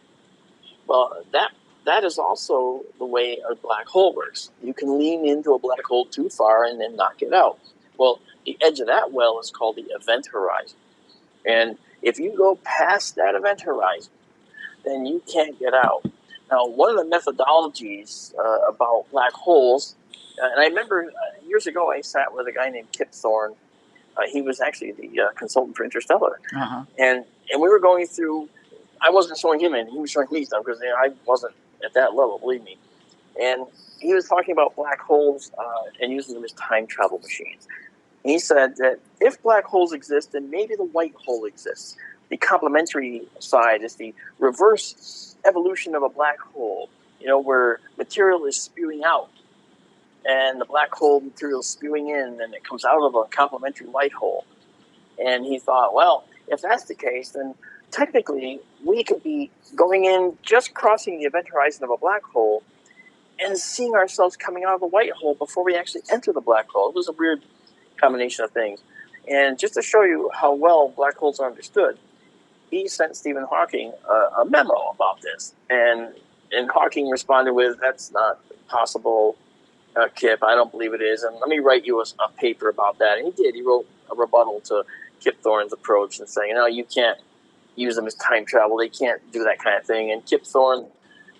Speaker 2: Well, that is also the way a black hole works. You can lean into a black hole too far and then not get out. Well, the edge of that well is called the event horizon. And if you go past that event horizon, then you can't get out. Now, one of the methodologies about black holes, and I remember years ago I sat with a guy named Kip Thorne. He was actually the consultant for Interstellar.
Speaker 1: Uh-huh.
Speaker 2: And we were going through, I wasn't showing him any, he was showing me stuff because I wasn't at that level, believe me. And he was talking about black holes and using them as time travel machines. And he said that if black holes exist, then maybe the white hole exists. The complementary side is the reverse evolution of a black hole, where material is spewing out and the black hole material is spewing in and it comes out of a complementary white hole. And he thought, well, if that's the case, then technically we could be going in, just crossing the event horizon of a black hole and seeing ourselves coming out of the white hole before we actually enter the black hole. It was a weird combination of things. And just to show you how well black holes are understood, he sent Stephen Hawking a memo about this. And And Hawking responded with, "That's not possible, Kip. I don't believe it is. And let me write you a paper about that." And he did. He wrote a rebuttal to Kip Thorne's approach and saying, "No, you can't use them as time travel. They can't do that kind of thing." And Kip Thorne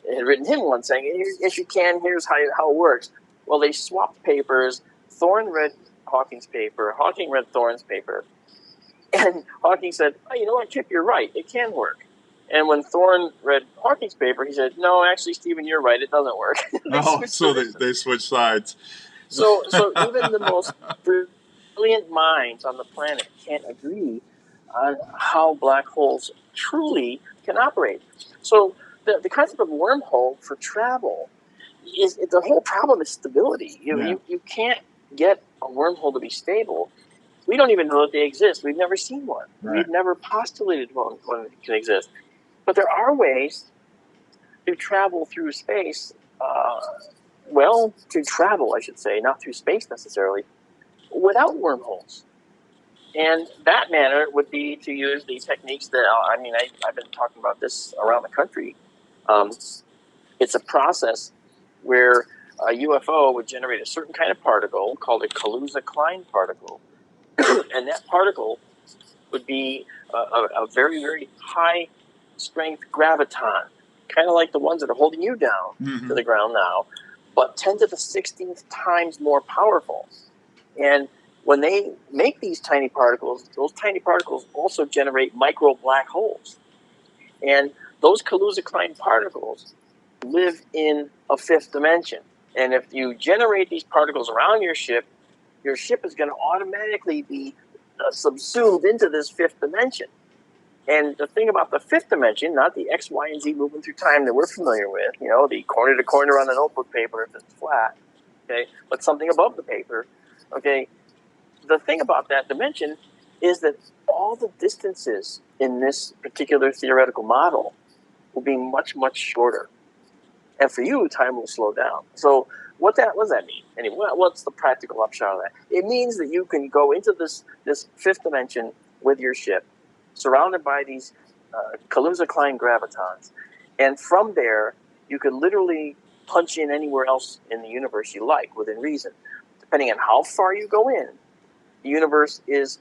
Speaker 2: had written him one saying, "Yes, you can. Here's how it works." Well, they swapped papers. Thorne read Hawking's paper. Hawking read Thorne's paper. And Hawking said, "Oh, you know what, Kip, you're right. It can work." And when Thorne read Hawking's paper, he said, "No, actually, Stephen, you're right. It doesn't work."
Speaker 1: Oh, so they switched sides.
Speaker 2: So even the most brilliant minds on the planet can't agree on how black holes truly can operate. So the concept of wormhole for travel is the whole problem is stability. You can't get a wormhole to be stable. We don't even know that they exist. We've never seen one.
Speaker 1: Right.
Speaker 2: We've never postulated one can exist. But there are ways to travel through space. To travel, I should say, not through space necessarily, without wormholes. And that manner would be to use the techniques that, I've been talking about this around the country. It's a process where a UFO would generate a certain kind of particle called a Kaluza-Klein particle. And that particle would be a very, very high strength graviton, kind of like the ones that are holding you down to the ground now, but 10 to the 16th times more powerful. And when they make these tiny particles, those tiny particles also generate micro black holes. And those Kaluza-Klein particles live in a fifth dimension. And if you generate these particles around your ship is going to automatically be subsumed into this fifth dimension. And the thing about the fifth dimension, not the X, Y, and Z moving through time that we're familiar with, the corner to corner on the notebook paper if it's flat, okay, but something above the paper, okay. The thing about that dimension is that all the distances in this particular theoretical model will be much, much shorter. And for you, time will slow down. So what does that mean? Anyway, what's the practical upshot of that? It means that you can go into this fifth dimension with your ship, surrounded by these Kaluza-Klein gravitons. And from there, you can literally punch in anywhere else in the universe you like, within reason. Depending on how far you go in, the universe is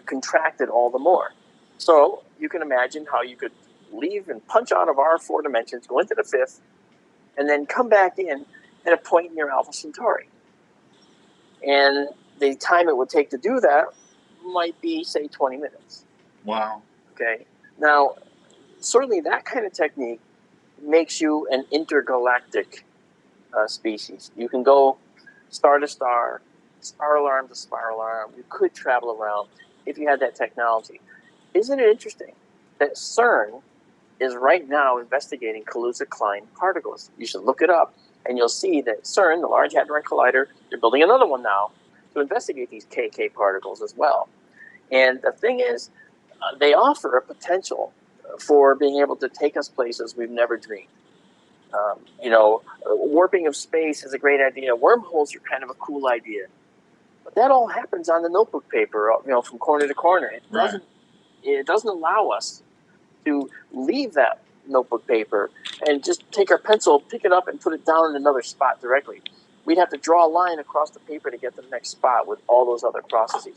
Speaker 2: contracted all the more. So you can imagine how you could leave and punch out of our four dimensions, go into the fifth, and then come back in at a point near Alpha Centauri. And the time it would take to do that might be, say, 20 minutes.
Speaker 1: Wow.
Speaker 2: Okay. Now, certainly that kind of technique makes you an intergalactic species. You can go star to star, spiral arm to spiral arm. You could travel around if you had that technology. Isn't it interesting that CERN is right now investigating Kaluza-Klein particles? You should look it up, and you'll see that CERN, the Large Hadron Collider, they're building another one now to investigate these KK particles as well. And the thing is, they offer a potential for being able to take us places we've never dreamed. Warping of space is a great idea. Wormholes are kind of a cool idea. But that all happens on the notebook paper, from corner to corner. It doesn't allow us to leave that notebook paper and just take our pencil, pick it up, and put it down in another spot directly. We'd have to draw a line across the paper to get to the next spot with all those other processes.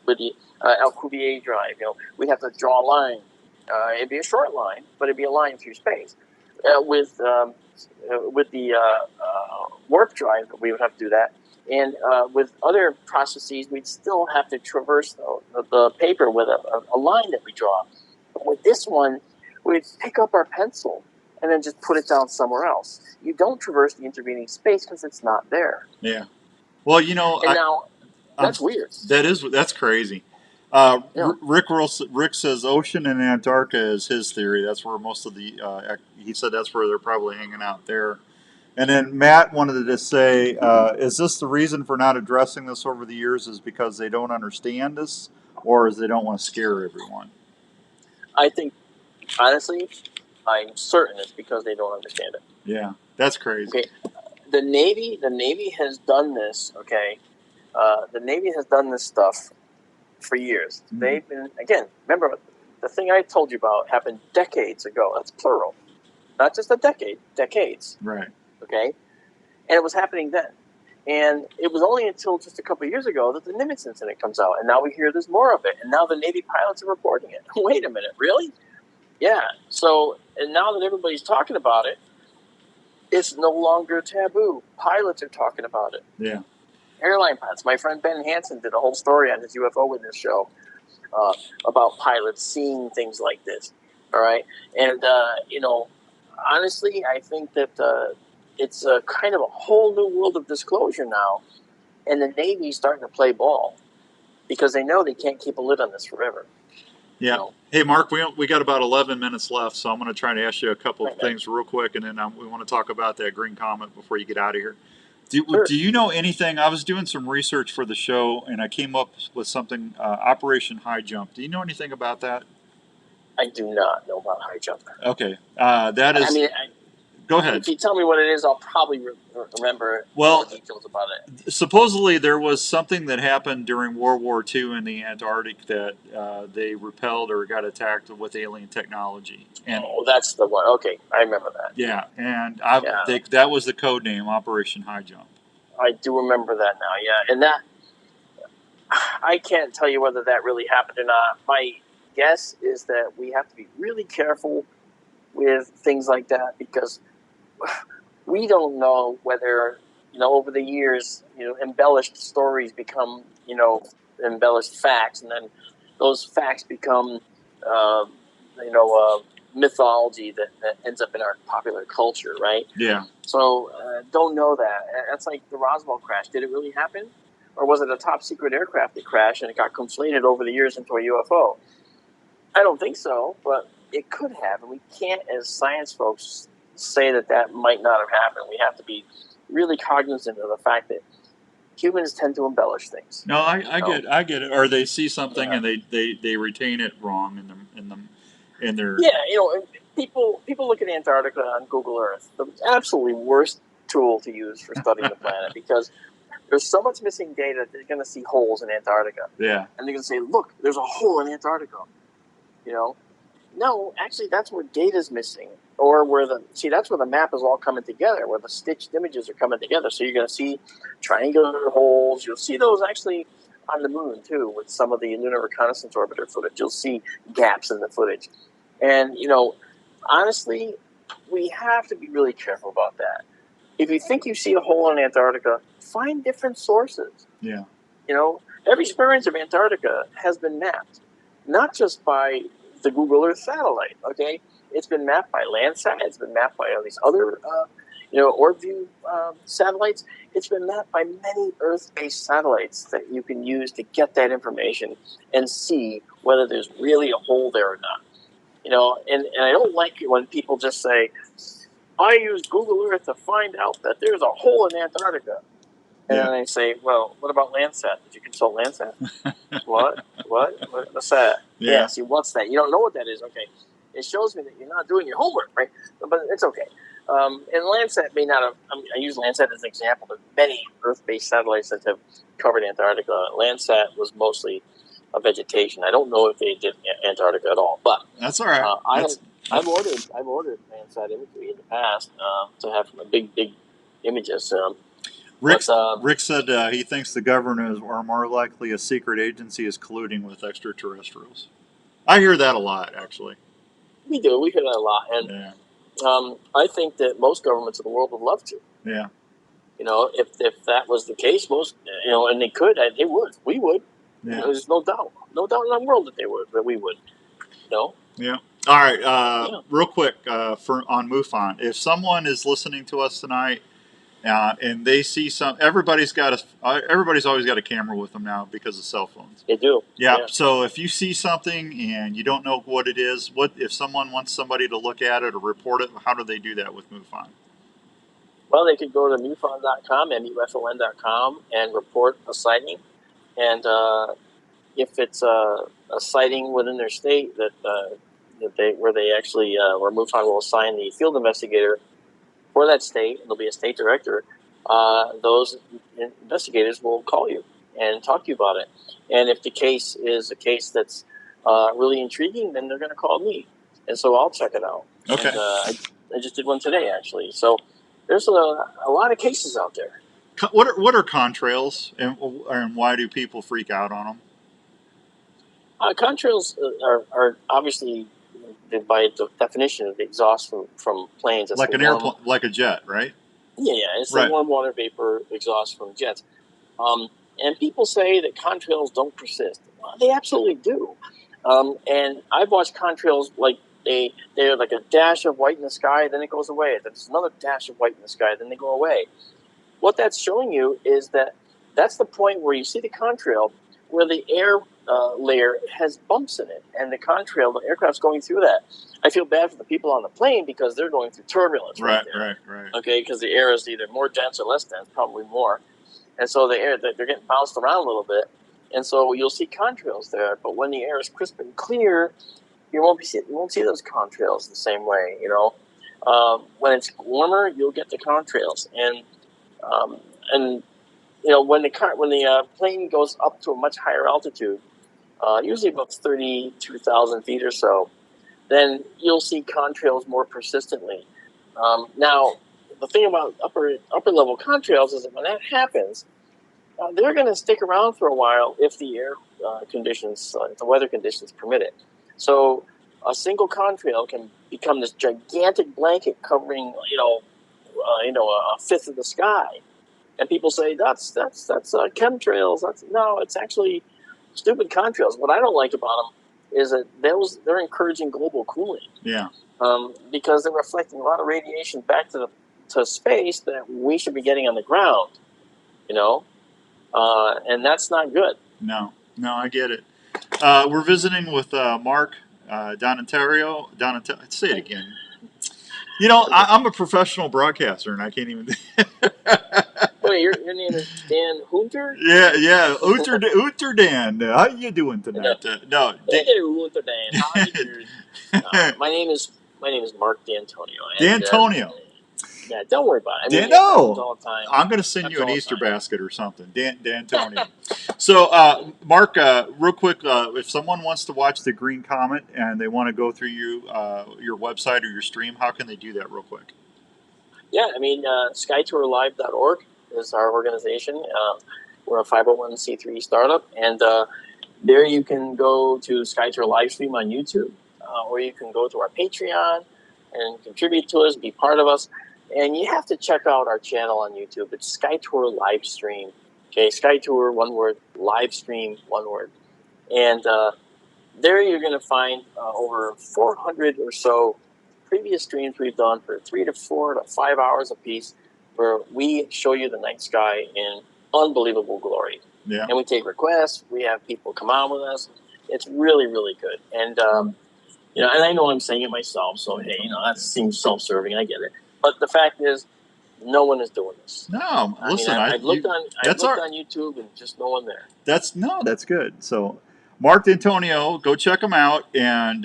Speaker 2: With the Alcubierre drive, we'd have to draw a line. It'd be a short line, but it'd be a line through space. With the warp drive, we would have to do that. And with other processes, we'd still have to traverse the paper with a line that we draw. But with this one, we'd pick up our pencil and then just put it down somewhere else. You don't traverse the intervening space because it's not there.
Speaker 1: Yeah. Well,
Speaker 2: that's weird.
Speaker 1: That's crazy. Rick says ocean in Antarctica is his theory. That's where most of the he said that's where they're probably hanging out there. And then Matt wanted to say, is this the reason for not addressing this over the years? Is because they don't understand this, or is they don't want to scare everyone?
Speaker 2: I think, honestly, I'm certain it's because they don't understand it.
Speaker 1: Yeah, that's crazy.
Speaker 2: Okay, the Navy has done this. Okay, the Navy has done this stuff for years. Mm-hmm. They've been, again, remember the thing I told you about happened decades ago. That's plural. not just a decade, decades.
Speaker 1: Right.
Speaker 2: Okay, and it was happening then. And it was only until just a couple of years ago that the Nimitz incident comes out, and now we hear there's more of it, and now the Navy pilots are reporting it. Wait a minute, really? Yeah. So, and now that everybody's talking about it, it's no longer taboo. Pilots are talking about it.
Speaker 1: Yeah.
Speaker 2: Airline pilots. My friend Ben Hansen did a whole story on his UFO Witness show about pilots seeing things like this. All right, and honestly, I think that it's a kind of a whole new world of disclosure now, and the Navy's starting to play ball because they know they can't keep a lid on this forever.
Speaker 1: Yeah.
Speaker 2: You know?
Speaker 1: Hey, Mark, we got about 11 minutes left, so I'm going to try to ask you a couple of things real quick, and then we want to talk about that green comet before you get out of here.
Speaker 2: Sure.
Speaker 1: Do you know anything? I was doing some research for the show, and I came up with something, Operation High Jump. Do you know anything about that?
Speaker 2: I do not know about high jump.
Speaker 1: Okay. That is...
Speaker 2: I mean,
Speaker 1: go ahead.
Speaker 2: If you tell me what it is, I'll probably remember more details about it.
Speaker 1: Supposedly, there was something that happened during World War II in the Antarctic that they repelled or got attacked with alien technology. And
Speaker 2: that's the one. Okay, I remember that.
Speaker 1: Yeah, and that was the code name, Operation High Jump.
Speaker 2: I do remember that now. Yeah, and that I can't tell you whether that really happened or not. My guess is that we have to be really careful with things like that because we don't know whether, over the years, embellished stories become, embellished facts, and then those facts become, mythology that ends up in our popular culture, right?
Speaker 1: Yeah.
Speaker 2: So don't know that. That's like the Roswell crash. Did it really happen? Or was it a top secret aircraft that crashed and it got conflated over the years into a UFO? I don't think so, but it could have. And we can't, as science folks, say that might not have happened. We have to be really cognizant of the fact that humans tend to embellish things.
Speaker 1: No, I get it. Or they see something and they retain it wrong in their
Speaker 2: people look at Antarctica on Google Earth, the absolutely worst tool to use for studying the planet because there's so much missing data that they're going to see holes in Antarctica.
Speaker 1: Yeah.
Speaker 2: And they're going to say, look, there's a hole in Antarctica. No, actually, that's where data's missing. Or that's where the map is all coming together, where the stitched images are coming together. So you're going to see triangular holes. You'll see those actually on the moon, too, with some of the Lunar Reconnaissance Orbiter footage. You'll see gaps in the footage. And, honestly, we have to be really careful about that. If you think you see a hole in Antarctica, find different sources.
Speaker 1: Yeah.
Speaker 2: Every square inch of Antarctica has been mapped, not just by the Google Earth satellite, okay? It's been mapped by Landsat. It's been mapped by all these other, OrbView satellites. It's been mapped by many Earth-based satellites that you can use to get that information and see whether there's really a hole there or not. And I don't like it when people just say, I used Google Earth to find out that there's a hole in Antarctica. And then they say, well, what about Landsat? Did you consult Landsat? What? What's that? Yeah, see, what's that? You don't know what that is. Okay. It shows me that you're not doing your homework, right? But it's okay. And Landsat may not have, I use Landsat as an example. There's many Earth-based satellites that have covered Antarctica. Landsat was mostly a vegetation. I don't know if they did Antarctica at all. But
Speaker 1: that's all right.
Speaker 2: I've ordered Landsat imagery in the past to have big images.
Speaker 1: Rick said he thinks the government are more likely a secret agency is colluding with extraterrestrials. I hear that a lot, actually.
Speaker 2: We do. We hear that a lot. And I think that most governments in the world would love to.
Speaker 1: Yeah.
Speaker 2: If that was the case, most, and they could, they would. We would.
Speaker 1: Yeah.
Speaker 2: There's no doubt in the world that we would.
Speaker 1: Yeah. All right. Real quick on MUFON. If someone is listening to us tonight and they see everybody's always got a camera with them now because of cell phones.
Speaker 2: They do.
Speaker 1: Yeah. So if you see something and you don't know what it is, if someone wants somebody to look at it or report it, how do they do that with MUFON?
Speaker 2: Well, they could go to MUFON.com, MUFON.com, and report a sighting. And if it's a sighting within their state where MUFON will assign the field investigator for that state, and there'll be a state director, those investigators will call you and talk to you about it. And if the case is a case that's really intriguing, then they're going to call me. And so I'll check it out.
Speaker 1: Okay.
Speaker 2: And, I just did one today, actually. So there's a lot of cases out there.
Speaker 1: What are contrails, and why do people freak out on them?
Speaker 2: Contrails are obviously, by the definition, the exhaust from planes. That's
Speaker 1: Like an airplane, like a jet, right?
Speaker 2: Yeah, it's
Speaker 1: Right.
Speaker 2: the warm water vapor exhaust from jets. And people say that contrails don't persist. Well, they absolutely do. And I've watched contrails like they're like a dash of white in the sky, then it goes away. Then there's another dash of white in the sky, then they go away. What that's showing you is that's the point where you see the contrail where the air layer has bumps in it, and the contrail, the aircraft's going through that. I feel bad for the people on the plane because they're going through turbulence.
Speaker 1: Right.
Speaker 2: Okay, because the air is either more dense or less dense, probably more, and so the air they're getting bounced around a little bit, and so you'll see contrails there. But when the air is crisp and clear, you won't see those contrails the same way. When it's warmer, you'll get the contrails, and when the plane goes up to a much higher altitude, usually about 32,000 feet or so, then you'll see contrails more persistently. Now, the thing about upper level contrails is that when that happens, they're going to stick around for a while if the air conditions, if the weather conditions permit it. So a single contrail can become this gigantic blanket covering, a fifth of the sky. And people say that's chemtrails. It's actually stupid contrails. What I don't like about them is that they're encouraging global cooling.
Speaker 1: Yeah.
Speaker 2: Because they're reflecting a lot of radiation back to space that we should be getting on the ground. And that's not good.
Speaker 1: No, I get it. We're visiting with Mark Donatello. Say it again. I'm a professional broadcaster, and I can't even.
Speaker 2: Wait, your name is Dan Hunter?
Speaker 1: Yeah, Hunter Dan. How you doing tonight? No,
Speaker 2: Hunter Dan. How you doing? My name is Mark D'Antonio.
Speaker 1: D'Antonio.
Speaker 2: Yeah, don't worry about it.
Speaker 1: All the time. I'm going to send you an Easter basket or something. D'Antonio. So, Mark, real quick, if someone wants to watch the Green Comet and they want to go through your website or your stream, how can they do that real quick?
Speaker 2: Yeah, skytourlive.org is our organization. We're a 501c3 startup, and there you can go to SkyTour Livestream on YouTube, or you can go to our Patreon and contribute to us, be part of us. And you have to check out our channel on YouTube. It's SkyTour Livestream. Okay, SkyTour, one word, Livestream, one word. And there you're going to find over 400 or so previous streams we've done for 3 to 4 to 5 hours a piece, where we show you the night sky in unbelievable glory.
Speaker 1: Yeah.
Speaker 2: And we take requests. We have people come on with us. It's really, really good. And, and I know I'm saying it myself, so, hey, that seems self-serving. I get it. But the fact is, no one is doing this.
Speaker 1: No, listen,
Speaker 2: I've looked on YouTube and just no one there.
Speaker 1: That's good. So, Mark D'Antonio, go check him out, and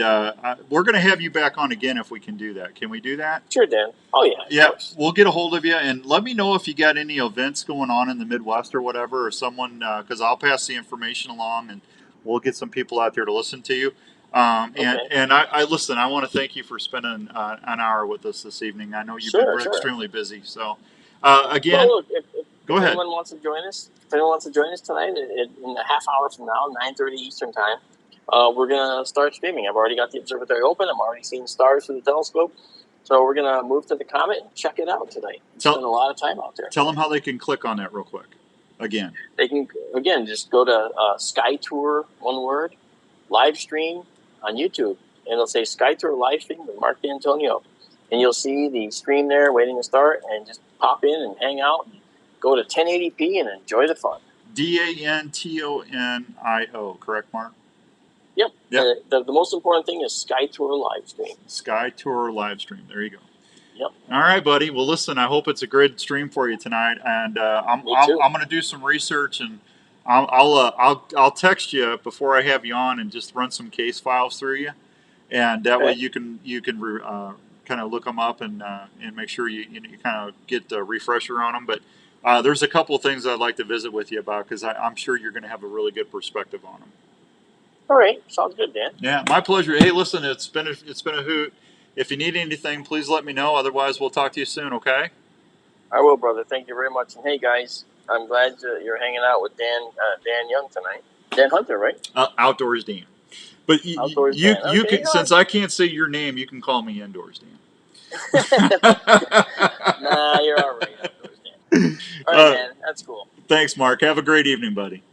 Speaker 1: we're going to have you back on again if we can do that. Can we do that?
Speaker 2: Sure, Dan. Oh yeah.
Speaker 1: Yeah, we'll get a hold of you and let me know if you got any events going on in the Midwest or whatever, or someone, because I'll pass the information along and we'll get some people out there to listen to you. And I listen. I want to thank you for spending an hour with us this evening. I know you've been extremely busy. So, again,
Speaker 2: well, look,
Speaker 1: go ahead.
Speaker 2: If anyone wants to join us tonight in a half hour from now, 9:30 Eastern time, we're gonna start streaming. I've already got the observatory open. I'm already seeing stars through the telescope. So we're gonna move to the comet and check it out tonight. Spend a lot of time out there.
Speaker 1: Tell them how they can click on that real quick. Again,
Speaker 2: they can just go to SkyTour, one word, live stream on YouTube, and it'll say SkyTour live stream with Mark D'Antonio, and you'll see the stream there waiting to start, and just pop in and hang out, and go to 1080p and enjoy the fun.
Speaker 1: DANTONIO, correct, Mark?
Speaker 2: Yep. The most important thing is SkyTour live stream.
Speaker 1: SkyTour live stream. There you go.
Speaker 2: Yep.
Speaker 1: All right, buddy. Well, listen, I hope it's a great stream for you tonight, and I'm going to do some research, and I'll text you before I have you on and just run some case files through you, and that way you can kind of look them up and make sure you kind of get a refresher on them. But there's a couple of things I'd like to visit with you about, because I'm sure you're going to have a really good perspective on them.
Speaker 2: All right, sounds good, Dan.
Speaker 1: Yeah, my pleasure. Hey, listen, it's been a hoot. If you need anything, please let me know. Otherwise, we'll talk to you soon, okay?
Speaker 2: I will, brother. Thank you very much. And hey, guys, I'm glad you're hanging out with Dan Young tonight. Dan Hunter, right?
Speaker 1: Outdoors Dan. But
Speaker 2: Outdoors
Speaker 1: you
Speaker 2: Dan. Okay,
Speaker 1: can, since I can't say your name, you can call me Indoors Dan.
Speaker 2: Nah, you're all right. Outdoors Dan. All right, man. That's cool.
Speaker 1: Thanks, Mark. Have a great evening, buddy.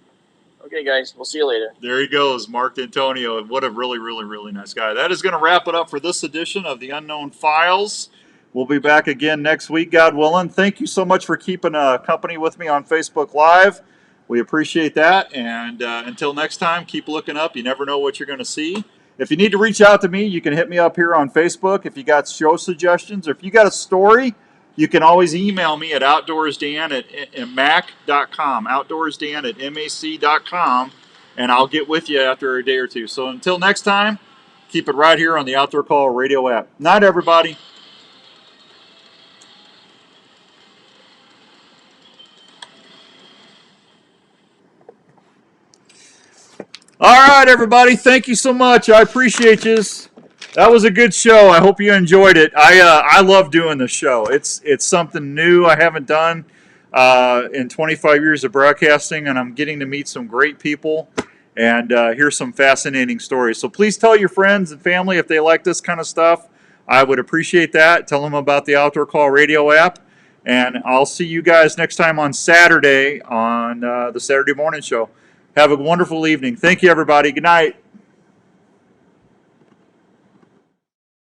Speaker 2: Okay, guys. We'll see you later.
Speaker 1: There he goes, Mark D'Antonio. What a really, really, really nice guy. That is going to wrap it up for this edition of the Unknown Files. We'll be back again next week, God willing. Thank you so much for keeping company with me on Facebook Live. We appreciate that. And until next time, keep looking up. You never know what you're going to see. If you need to reach out to me, you can hit me up here on Facebook. If you got show suggestions or if you got a story, you can always email me at outdoorsdan@mac.com, outdoorsdan@mac.com, and I'll get with you after a day or two. So until next time, keep it right here on the Outdoor Call radio app. Night, everybody. All right, everybody. Thank you so much. I appreciate you. That was a good show. I hope you enjoyed it. I love doing this show. It's something new I haven't done in 25 years of broadcasting, and I'm getting to meet some great people and hear some fascinating stories. So please tell your friends and family if they like this kind of stuff. I would appreciate that. Tell them about the Outdoor Call radio app. And I'll see you guys next time on Saturday on the Saturday morning show. Have a wonderful evening. Thank you, everybody. Good night.